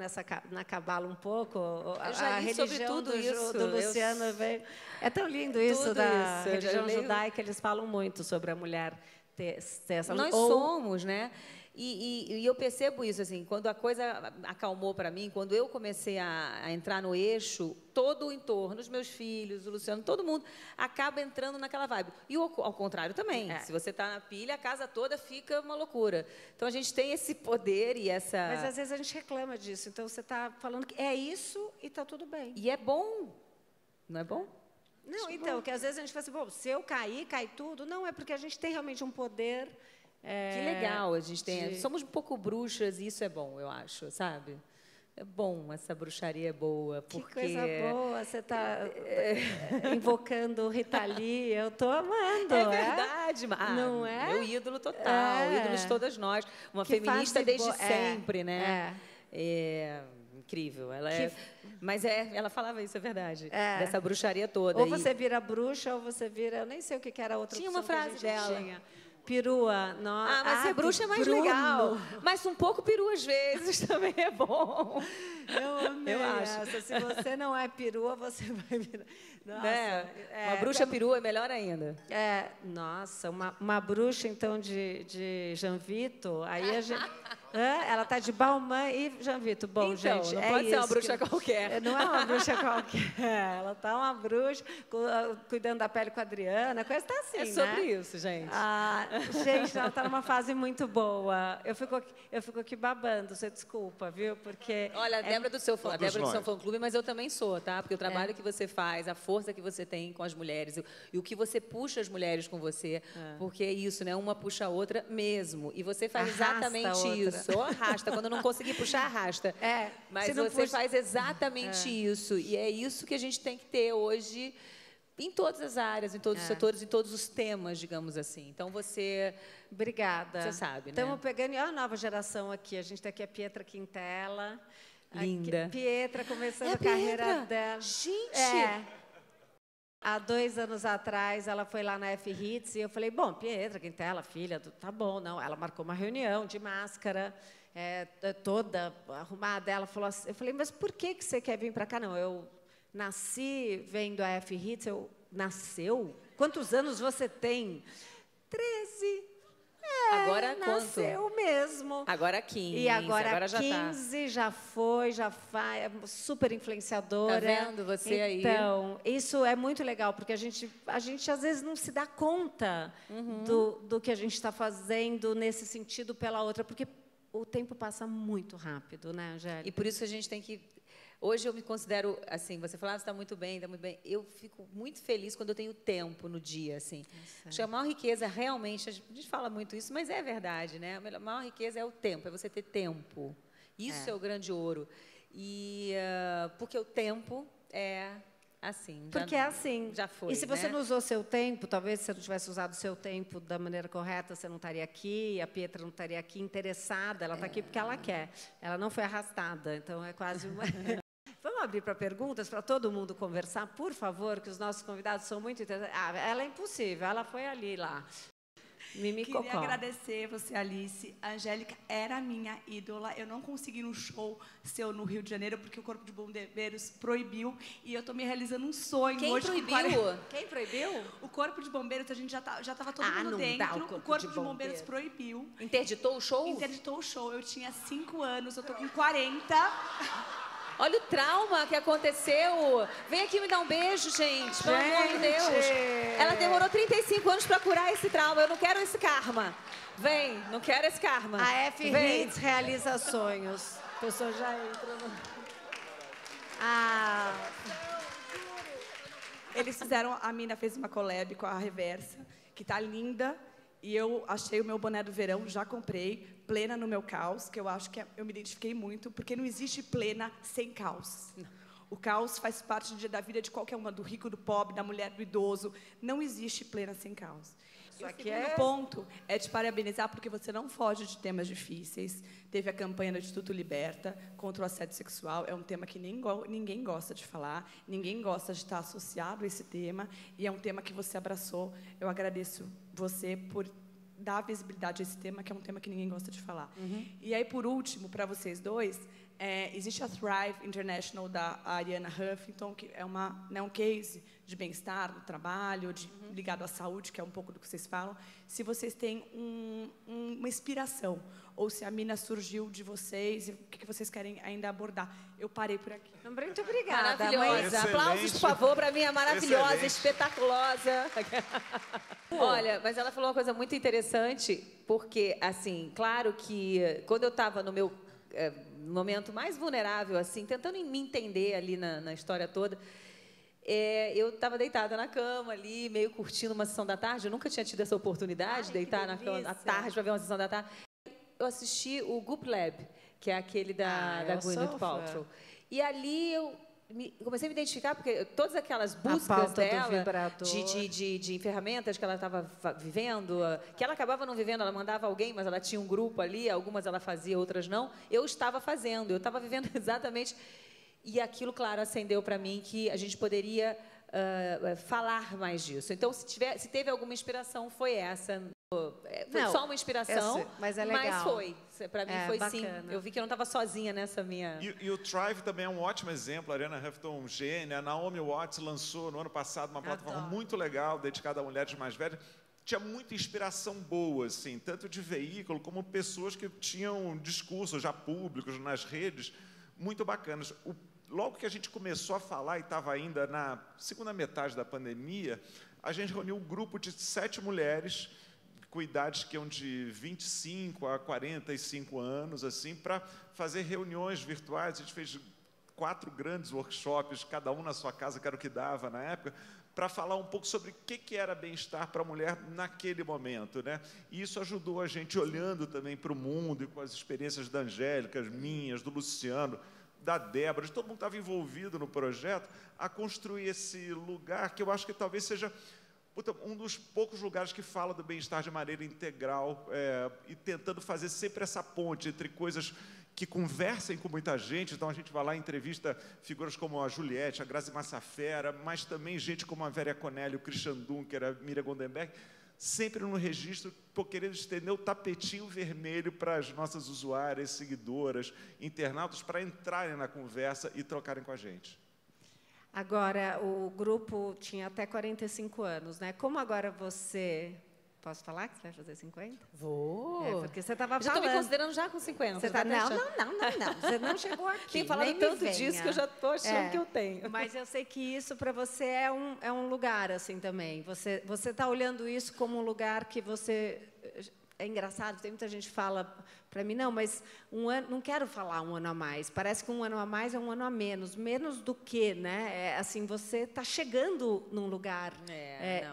Speaker 1: na cabala um pouco?
Speaker 2: Eu já li sobre tudo isso.
Speaker 1: Do Luciano veio. É tão lindo isso da religião judaica, eles falam muito sobre a mulher ter essa luz.
Speaker 2: Nós somos, né? E eu percebo isso, assim, quando a coisa acalmou para mim, quando eu comecei a entrar no eixo, todo o entorno, os meus filhos, o Luciano, todo mundo acaba entrando naquela vibe. E ao contrário também. Se você está na pilha, a casa toda fica uma loucura. Então, a gente tem esse poder e essa...
Speaker 1: Mas, às vezes, a gente reclama disso. Então, você está falando que é isso e está tudo bem.
Speaker 2: E é bom. Não é bom?
Speaker 1: Não, então, que às vezes a gente fala assim, bom, se eu cair, cai tudo. Não, é porque a gente tem realmente um poder...
Speaker 2: Que legal, a gente tem. Somos um pouco bruxas e isso é bom, eu acho, sabe? É bom, essa bruxaria é boa.
Speaker 1: Que coisa boa, você está invocando Rita Lee, eu estou amando.
Speaker 2: É verdade,
Speaker 1: não é?
Speaker 2: Meu ídolo total, ídolo de todas nós. Uma feminista desde sempre, né? Incrível, mas ela falava isso, é verdade, dessa bruxaria toda.
Speaker 1: Ou você vira bruxa, ou você vira, eu nem sei o que era a outra opção.
Speaker 2: Tinha uma frase dela.
Speaker 1: Perua.
Speaker 2: Mas ser bruxa é mais legal. Mas um pouco perua às vezes também é bom.
Speaker 1: Eu amei essa. Se você não é perua, você vai virar... Nossa,
Speaker 2: uma bruxa perua é melhor ainda.
Speaker 1: Nossa, uma bruxa, então, de Jean Vito, aí a gente... Ela tá de Balmain e Jean Vitor. Bom,
Speaker 2: então,
Speaker 1: gente,
Speaker 2: não
Speaker 1: é
Speaker 2: pode ser uma
Speaker 1: isso
Speaker 2: bruxa qualquer.
Speaker 1: Não é uma bruxa qualquer. Ela tá uma bruxa, cuidando da pele com a Adriana, a coisa tá assim,
Speaker 2: É sobre isso, gente.
Speaker 1: Gente, ela tá numa fase muito boa. Eu fico aqui babando, você desculpa, viu? Porque...
Speaker 2: Olha, lembra do seu fã,
Speaker 3: Todos
Speaker 2: lembra do seu
Speaker 3: nós.
Speaker 2: fã-clube, mas eu também sou, tá? Porque o trabalho que você faz, a força que você tem com as mulheres e o que você puxa as mulheres com você, porque é isso, né? Uma puxa a outra mesmo. E você faz
Speaker 1: Arrasta a
Speaker 2: exatamente
Speaker 1: outra.
Speaker 2: isso. Ou arrasta, quando não conseguir puxar, arrasta. Mas
Speaker 1: se não
Speaker 2: você
Speaker 1: puxa-
Speaker 2: faz exatamente isso. E é isso que a gente tem que ter hoje em todas as áreas, em todos os setores, em todos os temas, digamos assim. Então, você...
Speaker 1: Obrigada.
Speaker 2: Você sabe, né?
Speaker 1: Estamos pegando... Olha a nova geração aqui. A gente está aqui, a Pietra Quintela.
Speaker 2: Linda.
Speaker 1: Pietra começando
Speaker 2: É a
Speaker 1: a carreira
Speaker 2: Pietra?
Speaker 1: dela.
Speaker 2: Gente!
Speaker 1: Há 2 anos atrás, ela foi lá na F-Hits e eu falei, bom, Pietra Quintela, filha, tá bom. Não, ela marcou uma reunião de máscara, toda arrumada. Ela falou assim, eu falei, mas por que você quer vir para cá? Não, eu nasci vendo a F-Hits. Nasceu? Quantos anos você tem? 13.
Speaker 2: Agora quanto?
Speaker 1: Nasceu mesmo.
Speaker 2: Agora 15.
Speaker 1: E agora
Speaker 2: já
Speaker 1: 15, já foi, já faz, é super influenciadora.
Speaker 2: Tá vendo você aí?
Speaker 1: Então, isso é muito legal, porque a gente às vezes não se dá conta do que a gente está fazendo nesse sentido pela outra, porque o tempo passa muito rápido, né, Angélica?
Speaker 2: E por isso a gente tem que... Hoje eu me considero, assim, você fala, você está muito bem, está muito bem. Eu fico muito feliz quando eu tenho tempo no dia, assim. Acho que a maior riqueza, realmente, a gente fala muito isso, mas é verdade, né? A maior riqueza é o tempo, é você ter tempo. Isso é o grande ouro. E porque o tempo é assim.
Speaker 1: Porque é assim.
Speaker 2: Já foi,
Speaker 1: E se você
Speaker 2: né?
Speaker 1: não usou seu tempo, talvez se você não tivesse usado o seu tempo da maneira correta, você não estaria aqui, a Pietra não estaria aqui interessada, ela está aqui porque ela quer. Ela não foi arrastada, então é quase uma... Vamos abrir para perguntas, para todo mundo conversar, por favor, que os nossos convidados são muito interessantes. Ela é impossível, ela foi ali lá. Mimi
Speaker 4: Queria
Speaker 1: Cocó.
Speaker 4: agradecer você, Alice. A Angélica era a minha ídola. Eu não consegui ir no show seu no Rio de Janeiro, porque o Corpo de Bombeiros proibiu. E eu estou me realizando um sonho.
Speaker 2: Quem
Speaker 4: hoje, com
Speaker 2: proibiu?
Speaker 1: Quem proibiu?
Speaker 4: O Corpo de Bombeiros, a gente já estava todo mundo
Speaker 1: não
Speaker 4: dentro.
Speaker 1: dá o Corpo de
Speaker 4: de Bombeiros
Speaker 1: Bombeiros.
Speaker 4: proibiu.
Speaker 2: Interditou o show?
Speaker 4: Interditou o show. Eu tinha 5 anos, eu tô com 40.
Speaker 2: Olha o trauma que aconteceu. Vem aqui me dar um beijo, gente. Pelo amor de Deus. Ela demorou 35 anos para curar esse trauma. Eu não quero esse karma. Vem, não quero esse karma.
Speaker 1: A F-Hits realiza sonhos. A pessoa já entra no...
Speaker 4: Eles fizeram, a Mina fez uma collab com a Reversa, que tá linda. E eu achei o meu boné do verão, já comprei, plena no meu caos, que eu acho que eu me identifiquei muito, porque não existe plena sem caos. O caos faz parte da vida de qualquer uma, do rico, do pobre, da mulher, do idoso. Não existe plena sem caos.
Speaker 1: Isso aqui
Speaker 4: O segundo ponto é te parabenizar porque você não foge de temas difíceis. Teve a campanha do Instituto Liberta contra o assédio sexual. É um tema que ninguém gosta de falar, ninguém gosta de estar associado a esse tema, e é um tema que você abraçou. Eu agradeço você por dar visibilidade a esse tema, que é um tema que ninguém gosta de falar. E aí, por último, para vocês dois, existe a Thrive International da Ariana Huffington, que é um case de bem-estar no trabalho, ligado à saúde, que é um pouco do que vocês falam. Se vocês têm uma inspiração, ou se a Mina surgiu de vocês, e o que vocês querem ainda abordar. Eu parei por aqui.
Speaker 1: Muito obrigada.
Speaker 2: Maravilhosa.
Speaker 3: Excelente.
Speaker 2: Aplausos, por favor, para mim, maravilhosa,
Speaker 3: Excelente.
Speaker 2: espetaculosa. Olha, mas ela falou uma coisa muito interessante, porque, assim, claro que quando eu estava no meu momento mais vulnerável, assim, tentando me entender ali na história toda, eu estava deitada na cama ali, meio curtindo uma sessão da tarde. Eu nunca tinha tido essa oportunidade de deitar na cama à tarde para ver uma sessão da tarde. Eu assisti o Goop Lab, que é aquele da Gwyneth Paltrow. E ali eu comecei a me identificar, porque todas aquelas buscas dela de ferramentas que ela estava vivendo, que ela acabava não vivendo, ela mandava alguém, mas ela tinha um grupo ali, algumas ela fazia, outras não. Eu estava fazendo, eu estava vivendo exatamente. E aquilo, claro, acendeu para mim que a gente poderia falar mais disso. Então, se teve alguma inspiração, foi essa. Foi só uma inspiração,
Speaker 1: mas é legal.
Speaker 2: Mas foi. Para mim foi
Speaker 1: bacana.
Speaker 2: sim. Eu vi que eu não estava sozinha nessa minha...
Speaker 3: E o Thrive também é um ótimo exemplo. A Ariana Huffington, gênia. A Naomi Watts lançou no ano passado uma plataforma muito legal, dedicada a mulheres mais velhas. tinha muita inspiração boa, assim, tanto de veículo como pessoas que tinham discursos já públicos nas redes muito bacanas. Logo que a gente começou a falar e estava ainda na segunda metade da pandemia, a gente reuniu um grupo de 7 mulheres com idades que iam de 25 a 45 anos, assim, para fazer reuniões virtuais. A gente fez 4 grandes workshops, cada um na sua casa, que era o que dava na época, para falar um pouco sobre o que era bem-estar para a mulher naquele momento, né? E isso ajudou a gente, olhando também para o mundo e com as experiências da Angélica, as minhas, do Luciano, da Débora, de todo mundo que estava envolvido no projeto, a construir esse lugar que eu acho que talvez seja um dos poucos lugares que fala do bem-estar de maneira integral, e tentando fazer sempre essa ponte entre coisas que conversem com muita gente. Então, a gente vai lá e entrevista figuras como a Juliette, a Grazi Massafera, mas também gente como a Vera Conelli, o Christian Dunker, a Miriam Goldenberg, sempre no registro, querendo estender o tapetinho vermelho para as nossas usuárias, seguidoras, internautas, para entrarem na conversa e trocarem com a gente.
Speaker 1: Agora, o grupo tinha até 45 anos, né? Como agora você... Posso falar que você vai fazer 50?
Speaker 2: Vou.
Speaker 1: Porque você estava falando...
Speaker 2: Já estou me considerando já com 50.
Speaker 1: Você tá... Não. Você não chegou aqui.
Speaker 2: Tem falado tanto disso que eu já estou achando que eu tenho.
Speaker 1: Mas eu sei que isso, para você, é um lugar, assim, também. Você está olhando isso como um lugar que você... É engraçado, tem muita gente que fala para mim, não, mas não quero falar um ano a mais. Parece que um ano a mais é um ano a menos. Menos do que, né? Assim, você está chegando num lugar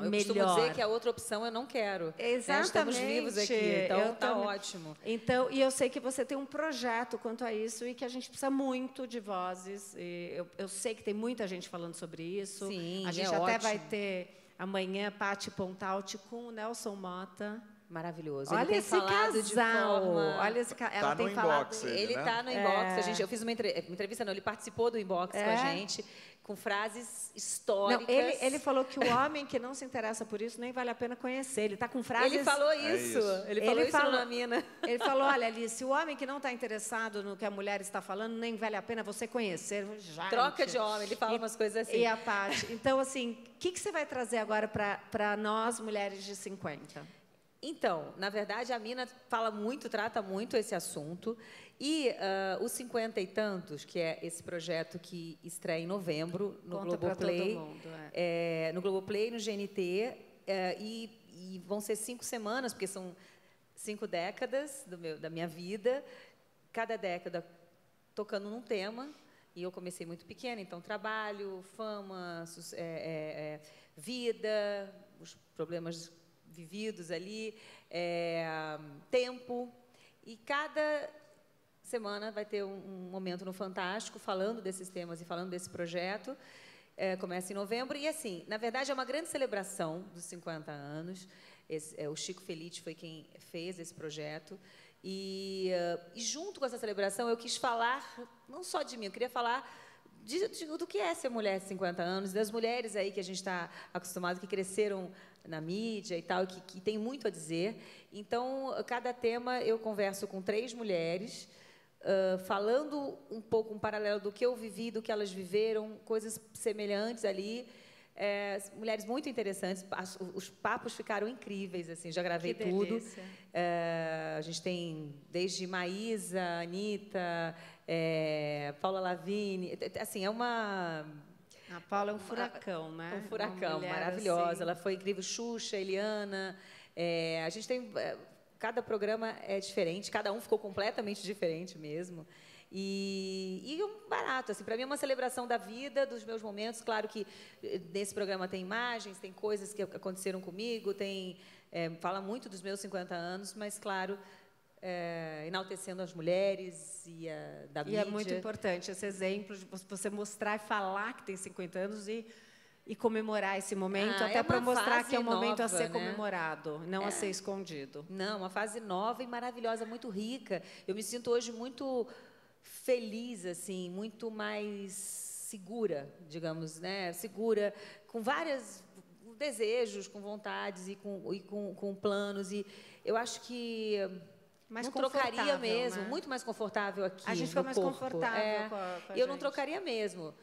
Speaker 2: eu
Speaker 1: melhor.
Speaker 2: costumo dizer que a outra opção eu não quero.
Speaker 1: Exatamente.
Speaker 2: Estamos vivos aqui, então está ótimo.
Speaker 1: Então, e eu sei que você tem um projeto quanto a isso e que a gente precisa muito de vozes. E eu sei que tem muita gente falando sobre isso.
Speaker 2: Sim,
Speaker 1: a gente até vai ter amanhã Paty Pontaut com o Nelson Mota.
Speaker 2: Maravilhoso.
Speaker 1: Olha
Speaker 2: ele
Speaker 1: esse
Speaker 2: tem falado
Speaker 1: casal.
Speaker 2: De forma...
Speaker 1: Olha esse casal. Ela
Speaker 3: tá
Speaker 1: tem
Speaker 3: no
Speaker 1: falado.
Speaker 3: Inbox
Speaker 2: Ele está no inbox. Eu fiz uma entrevista, não, ele participou do inbox com a gente, com frases históricas.
Speaker 1: Não, ele falou que o homem que não se interessa por isso nem vale a pena conhecer. Ele está com frases...
Speaker 2: Ele falou isso. Ele falou isso no Namina.
Speaker 1: Ele falou, olha, Alice, o homem que não está interessado no que a mulher está falando, nem vale a pena você conhecer. Gente.
Speaker 2: Troca de homem, ele fala umas coisas assim.
Speaker 1: E a Paty. Então, assim, o que você vai trazer agora para nós, mulheres de 50?
Speaker 2: Então, na verdade, a Mina trata muito esse assunto. E os 50 e tantos, que é esse projeto que estreia em novembro no Globoplay. No Globoplay, no GNT. E vão ser 5 semanas, porque são 5 décadas da minha vida. Cada década tocando num tema. E eu comecei muito pequena, então trabalho, fama, vida, os problemas vividos ali, tempo, e cada semana vai ter um momento no Fantástico falando desses temas e falando desse projeto. Começa em novembro e, assim, na verdade, é uma grande celebração dos 50 anos. O Chico Felitti foi quem fez esse projeto. E junto com essa celebração, eu quis falar, não só de mim, eu queria falar do que é ser mulher de 50 anos, das mulheres aí que a gente está acostumado, que cresceram na mídia e tal, que tem muito a dizer. Então, cada tema eu converso com 3 mulheres, falando um pouco, um paralelo do que eu vivi, do que elas viveram, coisas semelhantes ali. Mulheres muito interessantes, os papos ficaram incríveis, assim, já gravei tudo. A gente tem desde Maísa, Anitta, Paula Lavigne, assim,
Speaker 1: A Paula é um furacão, né?
Speaker 2: Um furacão, maravilhosa. Assim. Ela foi incrível. Xuxa, Eliana. A gente tem... Cada programa é diferente, cada um ficou completamente diferente mesmo. E um barato, assim, para mim é uma celebração da vida, dos meus momentos. Claro que nesse programa tem imagens, tem coisas que aconteceram comigo, fala muito dos meus 50 anos, mas, claro, enaltecendo as mulheres da mídia.
Speaker 1: E é muito importante esse exemplo de você mostrar e falar que tem 50 anos e comemorar esse momento, até para mostrar que é um momento a ser comemorado, não a ser escondido.
Speaker 2: Não, uma fase nova e maravilhosa, muito rica. Eu me sinto hoje muito feliz, assim, muito mais segura, digamos, né? Segura, com vários desejos, com vontades e com planos. E eu acho que não trocaria mesmo, né? Muito mais confortável aqui.
Speaker 1: A gente foi mais confortável com a
Speaker 2: eu não trocaria mesmo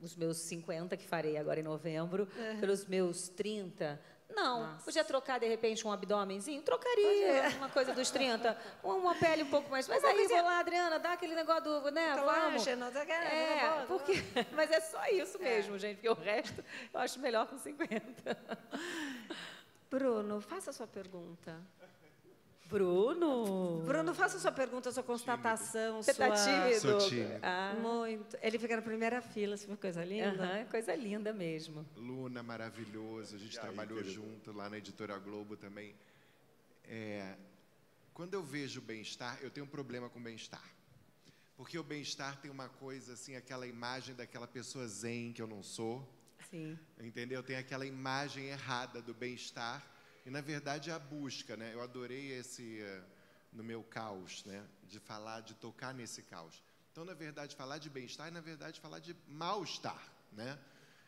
Speaker 2: os meus 50, que farei agora em novembro, pelos meus 30 Não.
Speaker 1: Nossa.
Speaker 2: Podia trocar, de repente, um abdômenzinho? Trocaria. Uma coisa dos 30. Uma pele um pouco mais... Mas aí, vou lá, Adriana, dá aquele negócio do... Né, vamos.
Speaker 1: Colágeno, não sei o que,
Speaker 2: Porque... Mas é só isso mesmo, gente. Porque o resto eu acho melhor com 50.
Speaker 1: Bruno, faça a sua pergunta.
Speaker 2: Bruno,
Speaker 1: faça a sua pergunta, a sua constatação.
Speaker 2: você tá tímido?
Speaker 5: Sou tímido.
Speaker 2: Ah,
Speaker 1: Muito. Ele fica na primeira fila, você viu coisa linda?
Speaker 2: aham, coisa linda mesmo.
Speaker 5: Luna, maravilhoso. A gente trabalhou
Speaker 3: querido?
Speaker 5: junto lá na Editora Globo também. Quando eu vejo bem-estar, eu tenho um problema com bem-estar. Porque o bem-estar tem uma coisa, assim, aquela imagem daquela pessoa zen que eu não sou.
Speaker 2: Sim.
Speaker 5: Entendeu? Tem aquela imagem errada do bem-estar. E, na verdade, é a busca, né? Eu adorei esse, no meu caos, né? De falar, de tocar nesse caos. Então, na verdade, falar de bem-estar é, na verdade, falar de mal-estar, né?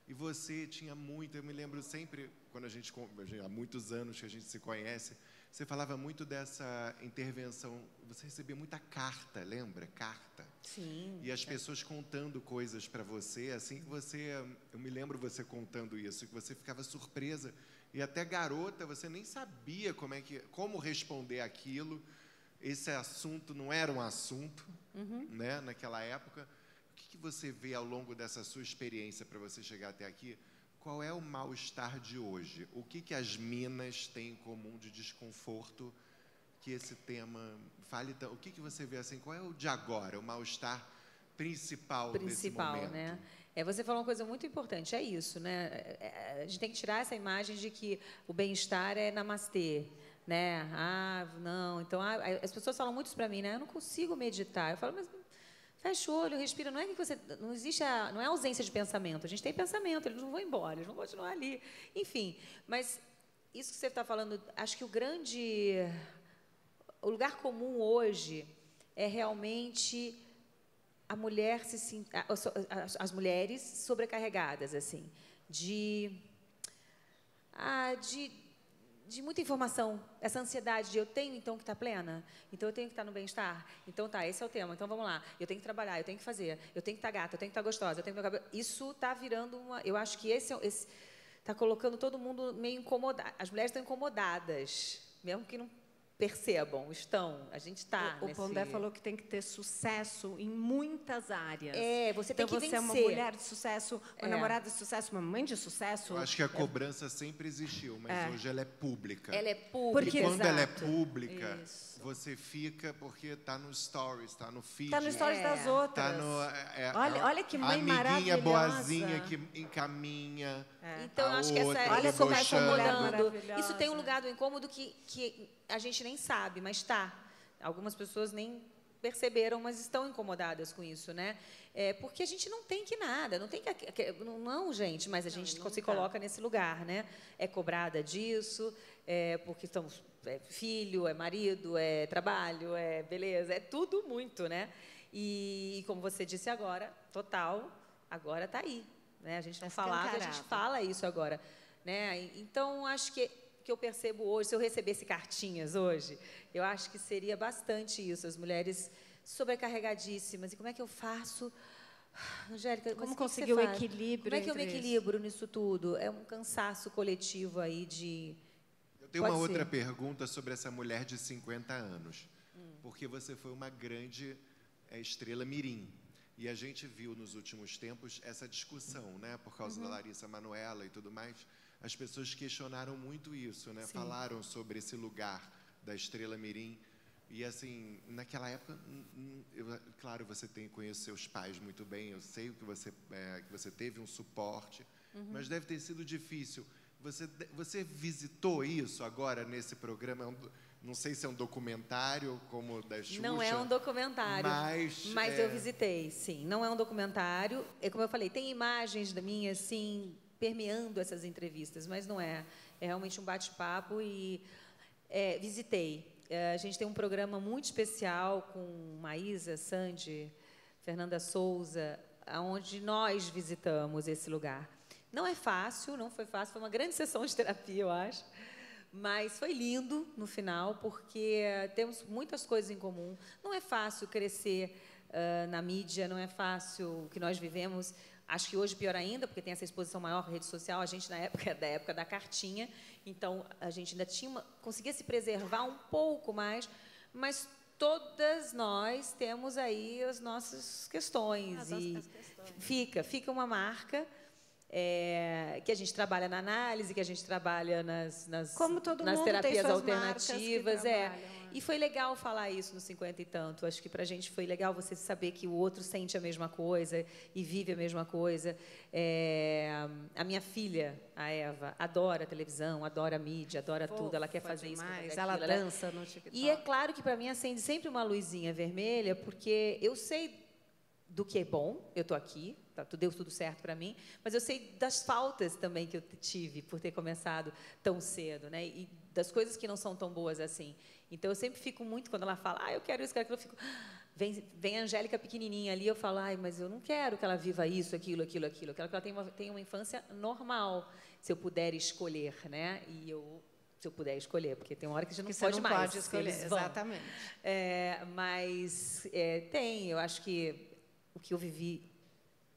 Speaker 5: E você tinha muito, eu me lembro sempre, quando há muitos anos que a gente se conhece, você falava muito dessa intervenção, você recebia muita carta, lembra? Carta.
Speaker 2: Sim.
Speaker 5: E as pessoas contando coisas para você, assim que você, eu me lembro você contando isso, que você ficava surpresa, e até garota, você nem sabia como responder aquilo. Esse assunto não era um assunto, né, naquela época. O que você vê ao longo dessa sua experiência para você chegar até aqui? Qual é o mal-estar de hoje? O que as minas têm em comum de desconforto que esse tema fale? O que você vê assim? Qual é o de agora, o mal-estar principal desse momento?
Speaker 2: Né? Você falou uma coisa muito importante, é isso, né? A gente tem que tirar essa imagem de que o bem-estar é namastê, né? Ah, não, então as pessoas falam muito isso para mim, né? Eu não consigo meditar. Eu falo, mas fecha o olho, respira. Não é que você não existe não é ausência de pensamento. A gente tem pensamento, eles não vão embora, eles vão continuar ali. Enfim, mas isso que você está falando, acho que o lugar comum hoje é realmente a mulher as mulheres sobrecarregadas, assim, de muita informação, essa ansiedade de eu tenho então que estar plena, então eu tenho que estar no bem-estar, então tá, esse é o tema, então vamos lá, eu tenho que trabalhar, eu tenho que fazer, eu tenho que estar gata, eu tenho que estar gostosa, eu tenho que meu cabelo. Isso está virando eu acho que esse está colocando todo mundo meio incomodado, as mulheres estão incomodadas, mesmo que não percebam, a gente está.
Speaker 1: O Pondé falou que tem que ter sucesso em muitas áreas.
Speaker 2: Você tem que vencer.
Speaker 1: Você é uma mulher de sucesso, uma namorada de sucesso, uma mãe de sucesso.
Speaker 5: Eu acho que a cobrança sempre existiu, mas hoje ela é pública.
Speaker 2: Ela é pública.
Speaker 5: E quando ela é
Speaker 1: Exato.
Speaker 5: pública,
Speaker 1: Isso.
Speaker 5: você fica porque está no stories, está no feed.
Speaker 1: Está no stories das outras.
Speaker 5: Tá no,
Speaker 1: olha que mãe
Speaker 5: amiguinha
Speaker 1: maravilhosa.
Speaker 5: boazinha que encaminha.
Speaker 2: Então, eu acho que
Speaker 1: Olha
Speaker 2: isso
Speaker 1: como
Speaker 2: está
Speaker 1: essa mulher
Speaker 2: incomodando.
Speaker 1: maravilhosa.
Speaker 2: Isso tem um lugar do incômodo que a gente nem sabe, mas está. Algumas pessoas nem perceberam, mas estão incomodadas com isso, né? Porque a gente não tem que nada, não tem que... Não, gente, mas a gente se coloca nesse lugar, né? É cobrada disso, porque estamos... filho, é marido, é trabalho, é beleza, é tudo muito, né? E como você disse agora, agora está aí. Né? A gente não falava, a gente fala isso agora. Né? Então, acho que eu percebo hoje, se eu recebesse cartinhas hoje, eu acho que seria bastante isso, as mulheres sobrecarregadíssimas. E como é que eu faço? Angélica,
Speaker 1: como conseguir o equilíbrio?
Speaker 2: Como é que eu me equilibro nisso tudo? É um cansaço coletivo aí de...
Speaker 5: Eu tenho uma outra pergunta sobre essa mulher de 50 anos. Porque você foi uma grande estrela mirim. E a gente viu nos últimos tempos essa discussão, né? Por causa da Larissa Manoela e tudo mais. As pessoas questionaram muito isso, né?
Speaker 2: Sim.
Speaker 5: Falaram sobre esse lugar da estrela mirim. E, assim, naquela época, claro, você conhece seus pais muito bem, eu sei que você teve um suporte, mas deve ter sido difícil. Você visitou isso agora nesse programa? Não sei se é um documentário como o da Xuxa.
Speaker 2: Não é um documentário, mas eu visitei, sim. Não é um documentário. É como eu falei, tem imagens da minha, assim, permeando essas entrevistas, mas não é. É realmente um bate-papo e visitei. A gente tem um programa muito especial com Maísa, Sandy, Fernanda Souza, onde nós visitamos esse lugar. Não é fácil, não foi fácil, foi uma grande sessão de terapia, eu acho. Mas foi lindo no final, porque temos muitas coisas em comum. Não é fácil crescer na mídia não é fácil o que nós vivemos. Acho que hoje pior ainda, porque tem essa exposição maior rede social. A gente, na época da cartinha, então a gente ainda conseguia se preservar um pouco mais, mas todas nós temos aí as nossas questões. Fica uma marca que a gente trabalha na análise, que a gente trabalha nas
Speaker 1: Como todo
Speaker 2: nas
Speaker 1: mundo
Speaker 2: terapias
Speaker 1: tem suas
Speaker 2: alternativas.
Speaker 1: marcas
Speaker 2: E foi legal falar isso no 50 e tanto. Acho que para a gente foi legal você saber que o outro sente a mesma coisa e vive a mesma coisa. A minha filha, a Eva, adora televisão, adora mídia, adora tudo. Ela quer fazer
Speaker 1: demais.
Speaker 2: isso.
Speaker 1: Ela dança no TikTok.
Speaker 2: E é claro que para mim acende sempre uma luzinha vermelha, porque eu sei do que é bom, eu estou aqui, deu tudo certo para mim, mas eu sei das faltas também que eu tive por ter começado tão cedo, né? E das coisas que não são tão boas assim. Então, eu sempre fico muito, quando ela fala, eu quero isso, quero aquilo, eu fico... Vem a Angélica pequenininha ali, eu falo, mas eu não quero que ela viva isso, aquilo. Eu quero que ela tenha uma infância normal, se eu puder escolher, né? Se eu puder escolher, porque tem uma hora que a gente não pode mais.
Speaker 1: Pode escolher, exatamente.
Speaker 2: Mas eu acho que o que eu vivi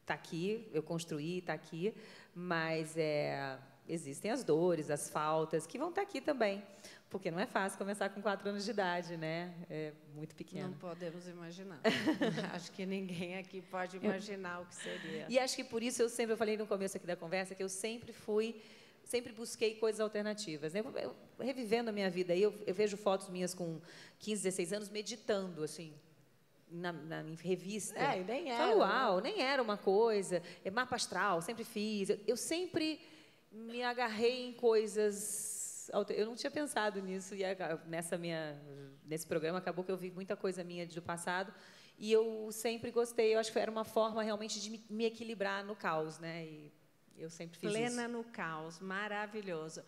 Speaker 2: está aqui, eu construí, está aqui, mas existem as dores, as faltas, que vão estar aqui também. Porque não é fácil começar com 4 anos de idade, né? É muito pequeno.
Speaker 1: Não podemos imaginar. Acho que ninguém aqui pode imaginar o que seria.
Speaker 2: E acho que por isso eu falei no começo aqui da conversa, que eu sempre busquei coisas alternativas. Né? Eu revivendo a minha vida, eu vejo fotos minhas com 15, 16 anos, meditando, assim, em revista.
Speaker 1: E nem era.
Speaker 2: Falo, uau, nem era uma coisa. Mapa astral, sempre fiz. Eu sempre me agarrei em coisas... Eu não tinha pensado nisso, e nesse programa acabou que eu vi muita coisa minha do passado, e eu sempre gostei. Eu acho que era uma forma realmente de me equilibrar no caos, né? E eu sempre fiz
Speaker 1: Plena
Speaker 2: isso.
Speaker 1: no caos, maravilhoso.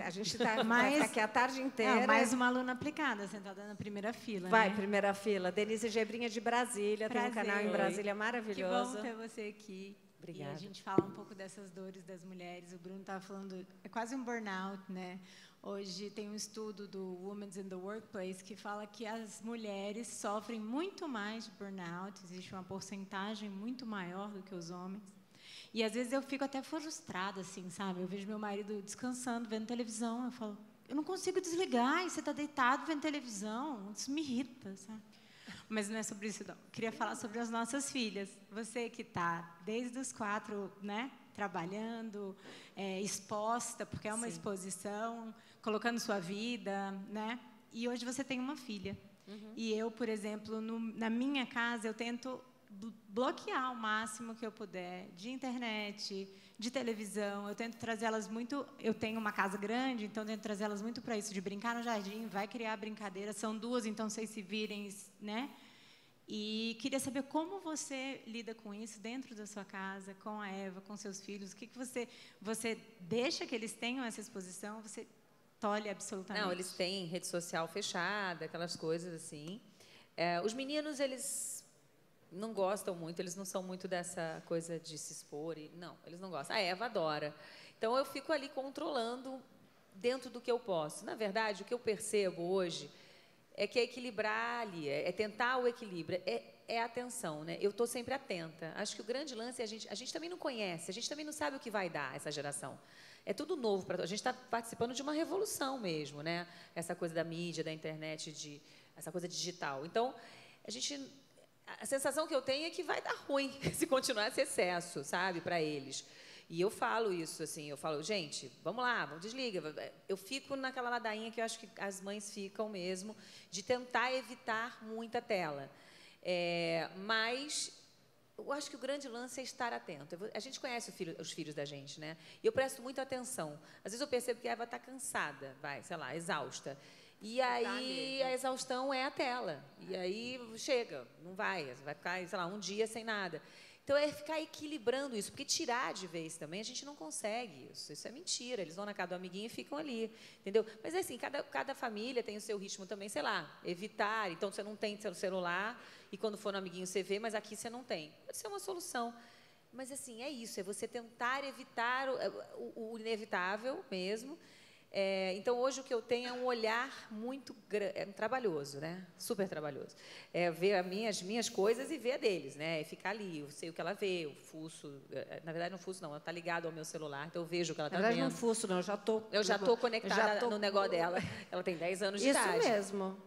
Speaker 1: A gente vai ficar aqui a tarde inteira.
Speaker 6: Mais uma aluna aplicada, sentada na primeira fila.
Speaker 1: Vai,
Speaker 6: né?
Speaker 1: primeira fila. Denise Gebrinha, de Brasília, tem um canal em Brasília maravilhoso.
Speaker 6: Que bom ter você aqui.
Speaker 2: Obrigada.
Speaker 6: E a gente fala um pouco dessas dores das mulheres. O Bruno estava falando, é quase um burnout, né? Hoje tem um estudo do Women's in the Workplace que fala que as mulheres sofrem muito mais de burnout, existe uma porcentagem muito maior do que os homens. E às vezes eu fico até frustrada, assim, sabe? Eu vejo meu marido descansando, vendo televisão, eu falo, eu não consigo desligar, e você está deitado vendo televisão, isso me irrita, sabe? Mas não é sobre isso, não. Eu queria falar sobre as nossas filhas. Você que está desde os 4, né, trabalhando, exposta, porque é uma exposição, colocando sua vida, né? E hoje você tem uma filha. E eu, por exemplo, na minha casa, eu tento bloquear o máximo que eu puder de internet, de televisão. Eu tento trazê-las muito... Eu tenho uma casa grande, então eu tento trazê-las muito para isso, de brincar no jardim, vai criar brincadeira. São 2, então vocês se virem, né? E queria saber como você lida com isso dentro da sua casa, com a Eva, com seus filhos. O que você deixa que eles tenham essa exposição? Você tolhe absolutamente?
Speaker 2: Não, eles têm rede social fechada, aquelas coisas assim. Os meninos, eles não gostam muito, eles não são muito dessa coisa de se expor. Não, eles não gostam. A Eva adora. Então, eu fico ali controlando dentro do que eu posso. Na verdade, o que eu percebo hoje é que é equilibrar ali, é tentar o equilíbrio, é atenção, né? Eu estou sempre atenta. Acho que o grande lance é a gente também não conhece, a gente também não sabe o que vai dar essa geração. É tudo novo para a gente está participando de uma revolução mesmo, né? Essa coisa da mídia, da internet, essa coisa digital. Então, a sensação que eu tenho é que vai dar ruim se continuar esse excesso, sabe, para eles. E eu falo isso, assim, eu falo, gente, vamos lá, desliga. Eu fico naquela ladainha que eu acho que as mães ficam mesmo, de tentar evitar muita tela. Mas eu acho que o grande lance é estar atento. A gente conhece os filhos da gente, né? E eu presto muita atenção. Às vezes eu percebo que a Eva está cansada, exausta. E aí a exaustão é a tela. E aí chega, não vai ficar, sei lá, um dia sem nada. Então, é ficar equilibrando isso, porque tirar de vez também, a gente não consegue isso. Isso é mentira. Eles vão na casa do amiguinho e ficam ali, entendeu? Mas, assim, cada família tem o seu ritmo também, sei lá, evitar. Então, você não tem seu celular e, quando for no amiguinho, você vê, mas aqui você não tem. Pode ser uma solução. Mas, assim, é isso. É você tentar evitar o inevitável mesmo. Então, hoje, o que eu tenho é um olhar muito trabalhoso, né? Super trabalhoso. É ver as minhas coisas e ver a deles, né? É ficar ali, eu sei o que ela vê, eu fuço. Na verdade, não fuço, não. Ela está ligada ao meu celular, então eu vejo o que ela está vendo.
Speaker 1: Na verdade, não fuço, não.
Speaker 2: Eu já estou conectada no negócio dela. Ela tem 10 anos de idade.
Speaker 1: Isso mesmo.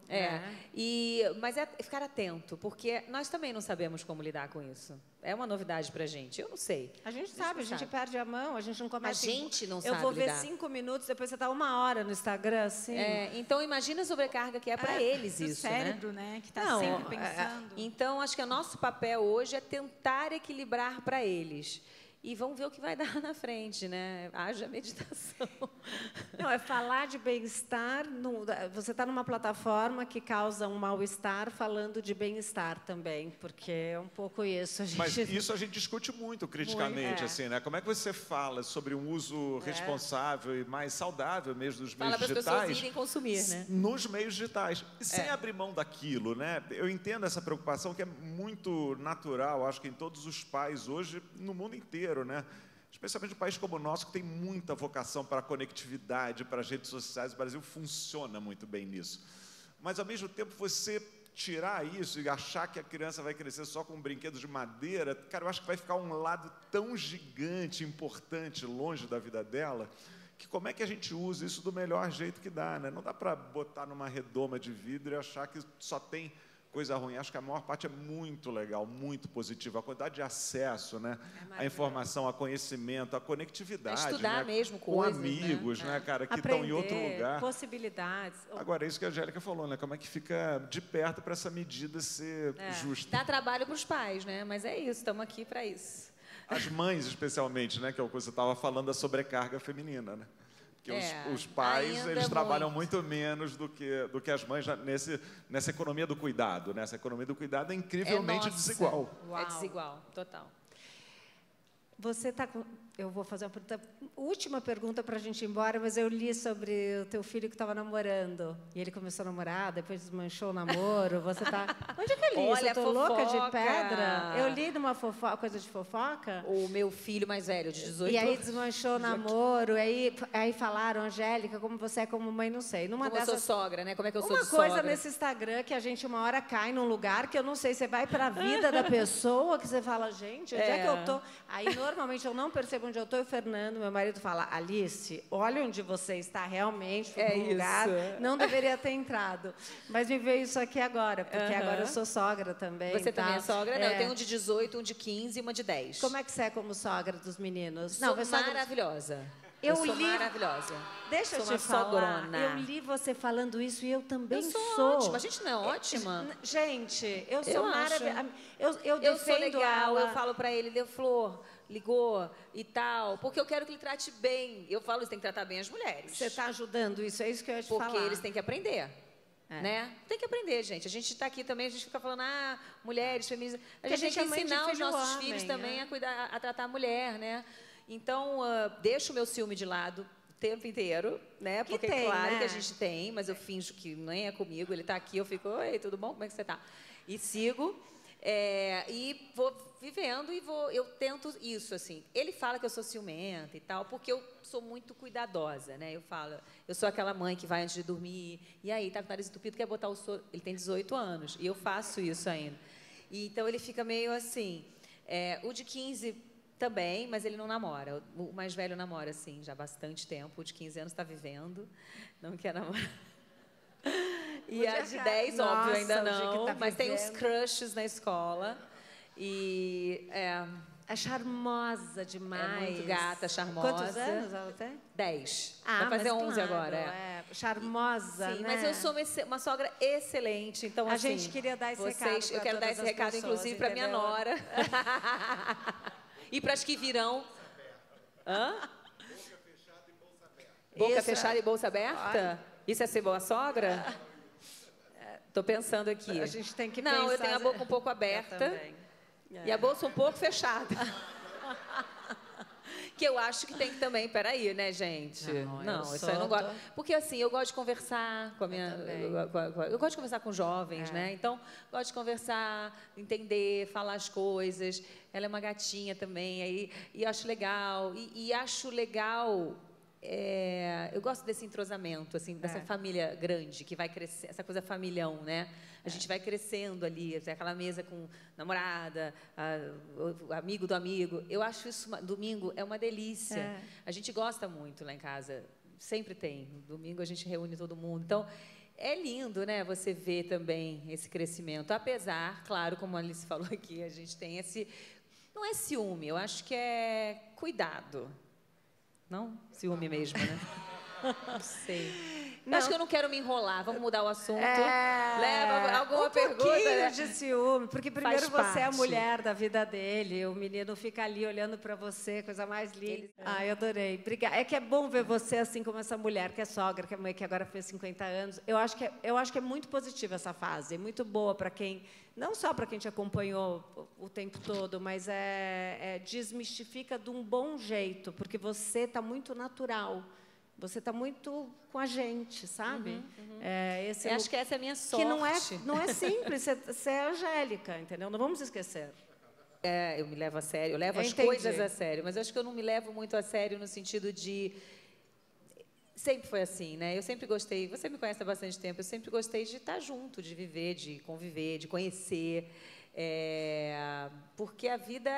Speaker 2: Mas é ficar atento, porque nós também não sabemos como lidar com isso. É uma novidade pra gente. Eu não sei.
Speaker 1: A gente sabe, a gente perde a mão, a gente não começa...
Speaker 2: A gente não
Speaker 1: eu
Speaker 2: sabe
Speaker 1: vou ver
Speaker 2: lidar.
Speaker 1: 5 minutos, depois você está 1 hora no Instagram, assim.
Speaker 2: Então, imagina a sobrecarga que é para eles isso,
Speaker 6: cérebro, né? Que está sempre pensando.
Speaker 2: Então, acho que o nosso papel hoje é tentar equilibrar para eles. E vamos ver o que vai dar na frente, né? Haja meditação.
Speaker 1: Não, é falar de bem-estar. Você está numa plataforma que causa um mal-estar falando de bem-estar também, porque é um pouco isso.
Speaker 3: Mas isso a gente discute muito criticamente, assim, né? Como é que você fala sobre um uso responsável e mais saudável mesmo dos meios digitais?
Speaker 2: Fala para as pessoas irem consumir, né?
Speaker 3: Nos meios digitais. E sem abrir mão daquilo, né? Eu entendo essa preocupação que é muito natural, acho que em todos os pais hoje, no mundo inteiro, né? Especialmente um país como o nosso, que tem muita vocação para a conectividade, para as redes sociais. O Brasil funciona muito bem nisso. Mas, ao mesmo tempo, você tirar isso e achar que a criança vai crescer só com brinquedos de madeira, cara, eu acho que vai ficar um lado tão gigante, importante, longe da vida dela, que como é que a gente usa isso do melhor jeito que dá, né? Não dá para botar numa redoma de vidro e achar que só tem coisa ruim. Acho que a maior parte é muito legal, muito positiva. A quantidade de acesso, né? A informação, a conhecimento, a conectividade.
Speaker 2: Estudar,
Speaker 3: né?
Speaker 2: mesmo
Speaker 3: com
Speaker 2: coisas,
Speaker 3: amigos, né, cara, que
Speaker 1: Aprender,
Speaker 3: estão em outro lugar.
Speaker 1: Possibilidades.
Speaker 3: Agora, é isso que a Angélica falou, né? Como é que fica de perto para essa medida ser justa?
Speaker 2: Dá trabalho para os pais, né? Mas é isso, estamos aqui para isso.
Speaker 3: As mães, especialmente, né? Que é o que você estava falando da sobrecarga feminina, né? Porque os pais,
Speaker 2: ainda
Speaker 3: eles trabalham muito menos do que as mães nessa economia do cuidado, né? Essa economia do cuidado é incrivelmente desigual.
Speaker 2: É desigual, total.
Speaker 1: Você está com... Eu vou fazer uma última pergunta para a gente ir embora, mas eu li sobre o teu filho que estava namorando. E ele começou a namorar, depois desmanchou o namoro. Você está... Onde é que eu li isso? Eu estou louca de pedra? Eu li numa coisa de fofoca.
Speaker 2: O meu filho mais velho, de 18 anos.
Speaker 1: E aí desmanchou o namoro. Aí falaram, Angélica, como você é como mãe, não sei.
Speaker 2: Como eu sou sogra, né? Como é que eu sou de sogra?
Speaker 1: Uma coisa nesse Instagram que a gente uma hora cai num lugar que eu não sei, você vai para a vida da pessoa, que você fala, gente, onde é que eu tô? Aí, normalmente, eu não percebo onde eu estou e o Fernando, meu marido, fala, Alice, olha onde você está realmente, no lugar, não deveria ter entrado. Mas me veio isso aqui agora, porque agora eu sou sogra também.
Speaker 2: Você também é sogra? Não, eu tenho um de 18, um de 15 e uma de 10.
Speaker 1: Como é que você é como sogra dos meninos?
Speaker 2: Sou maravilhosa. Eu sou maravilhosa.
Speaker 1: Deixa eu te falar, eu li você falando isso e eu também sou.
Speaker 2: Ótima. A gente não é ótima?
Speaker 1: Gente, eu sou maravilhosa.
Speaker 2: Eu sou legal, eu falo pra ele, deu flor, ligou e tal, porque eu quero que ele trate bem. Eu falo, você tem que tratar bem as mulheres.
Speaker 1: Você está ajudando isso, é isso que eu ia te falar.
Speaker 2: Porque eles têm que aprender. Né? Tem que aprender, gente. A gente está aqui também, a gente fica falando, mulheres, feministas. A gente tem que ensinar os nossos filhos também a cuidar, a tratar a mulher, né? Então, deixo o meu ciúme de lado o tempo inteiro, né? Porque é claro que a gente tem, mas eu finjo que nem é comigo. Ele está aqui, eu fico, oi, tudo bom? Como é que você está? E sigo. E vou vivendo e eu tento isso, assim. Ele fala que eu sou ciumenta e tal, porque eu sou muito cuidadosa, né? Eu falo, eu sou aquela mãe que vai antes de dormir, e aí, tá com o nariz entupido, quer botar o soro. Ele tem 18 anos, e eu faço isso ainda. E, então, ele fica meio assim. O de 15 também, mas ele não namora. O mais velho namora, assim, já há bastante tempo. O de 15 anos está vivendo, não quer namorar. E a de 10, óbvio, ainda não. Mas tem uns crushes na escola. E
Speaker 1: é charmosa demais.
Speaker 2: É muito gata, charmosa.
Speaker 1: Quantos anos ela tem?
Speaker 2: 10. Vai fazer 11 agora.
Speaker 1: Charmosa,
Speaker 2: sim,
Speaker 1: né?
Speaker 2: Mas eu sou uma sogra excelente. Então,
Speaker 1: a gente queria dar esse recado.
Speaker 2: Eu quero dar esse recado, inclusive, para minha nora. E para as que virão. Boca fechada e bolsa aberta? Isso é ser boa sogra? Estou pensando aqui.
Speaker 1: A gente tem que pensar...
Speaker 2: Não, eu tenho a boca um pouco aberta e a bolsa um pouco fechada. Que eu acho que tem que também, peraí, né, gente? Não, isso aí eu não gosto. Porque, assim, eu gosto de conversar com a minha... Eu gosto de conversar com jovens, né? Então, gosto de conversar, entender, falar as coisas. Ela é uma gatinha também, e acho legal. E acho legal eu gosto desse entrosamento, assim, dessa família grande que vai crescer, essa coisa familhão, né? A gente vai crescendo ali, tem aquela mesa com namorada, o amigo do amigo. Eu acho isso, domingo é uma delícia. A gente gosta muito lá em casa, sempre tem. Domingo a gente reúne todo mundo. Então, é lindo, né? Você ver também esse crescimento. Apesar, claro, como a Alice falou aqui, a gente tem esse... Não é ciúme, eu acho que é cuidado. Não? Ciúme mesmo, né? Não sei. Não. Acho que eu não quero me enrolar. Vamos mudar o assunto. Leva alguma pergunta, né?
Speaker 1: De ciúme, porque primeiro você é a mulher da vida dele, o menino fica ali olhando para você, coisa mais linda. Ai, adorei. Obrigada. É que é bom ver você assim como essa mulher que é sogra, que é mãe, que agora fez 50 anos. Eu acho que é muito positiva essa fase, é muito boa para quem, não só para quem te acompanhou o tempo todo, mas desmistifica de um bom jeito, porque você está muito natural. Você está muito com a gente, sabe?
Speaker 2: Eu acho que essa é a minha sorte.
Speaker 1: Que não é simples, você é Angélica, entendeu? Não vamos esquecer.
Speaker 2: Eu me levo a sério, eu levo as coisas a sério, mas eu acho que eu não me levo muito a sério no sentido de... Sempre foi assim, né? Eu sempre gostei, você me conhece há bastante tempo, eu sempre gostei de estar junto, de viver, de conviver, de conhecer. Porque a vida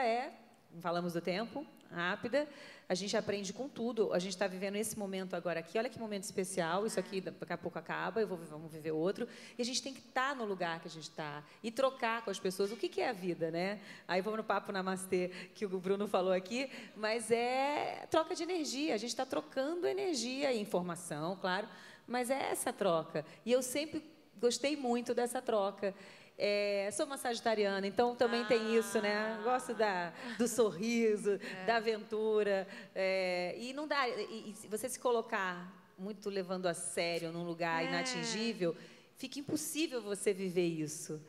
Speaker 2: falamos do tempo, rápida, a gente aprende com tudo. A gente está vivendo esse momento agora aqui. Olha que momento especial. Isso aqui daqui a pouco acaba, vamos viver outro. E a gente tem que estar no lugar que a gente está e trocar com as pessoas. O que é a vida, né? Aí vamos no papo namastê que o Bruno falou aqui, mas é troca de energia. A gente está trocando energia e informação, claro, mas é essa troca. E eu sempre gostei muito dessa troca. Sou uma sagitariana, então também tem isso, né? Gosto do sorriso, da aventura. E não dá. E se você se colocar muito levando a sério num lugar inatingível, fica impossível você viver isso.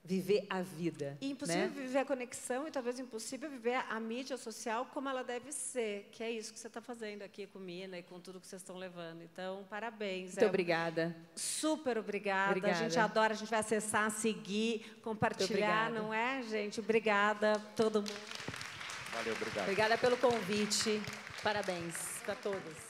Speaker 2: Viver a vida.
Speaker 1: E impossível viver a conexão e talvez impossível viver a mídia social como ela deve ser, que é isso que você está fazendo aqui com Mina e com tudo que vocês estão levando. Então, parabéns.
Speaker 2: Muito obrigada.
Speaker 1: Super obrigada. A gente adora, a gente vai acessar, seguir, compartilhar, não é, gente? Obrigada, todo mundo.
Speaker 3: Valeu, obrigado.
Speaker 2: Obrigada pelo convite. Parabéns para todos.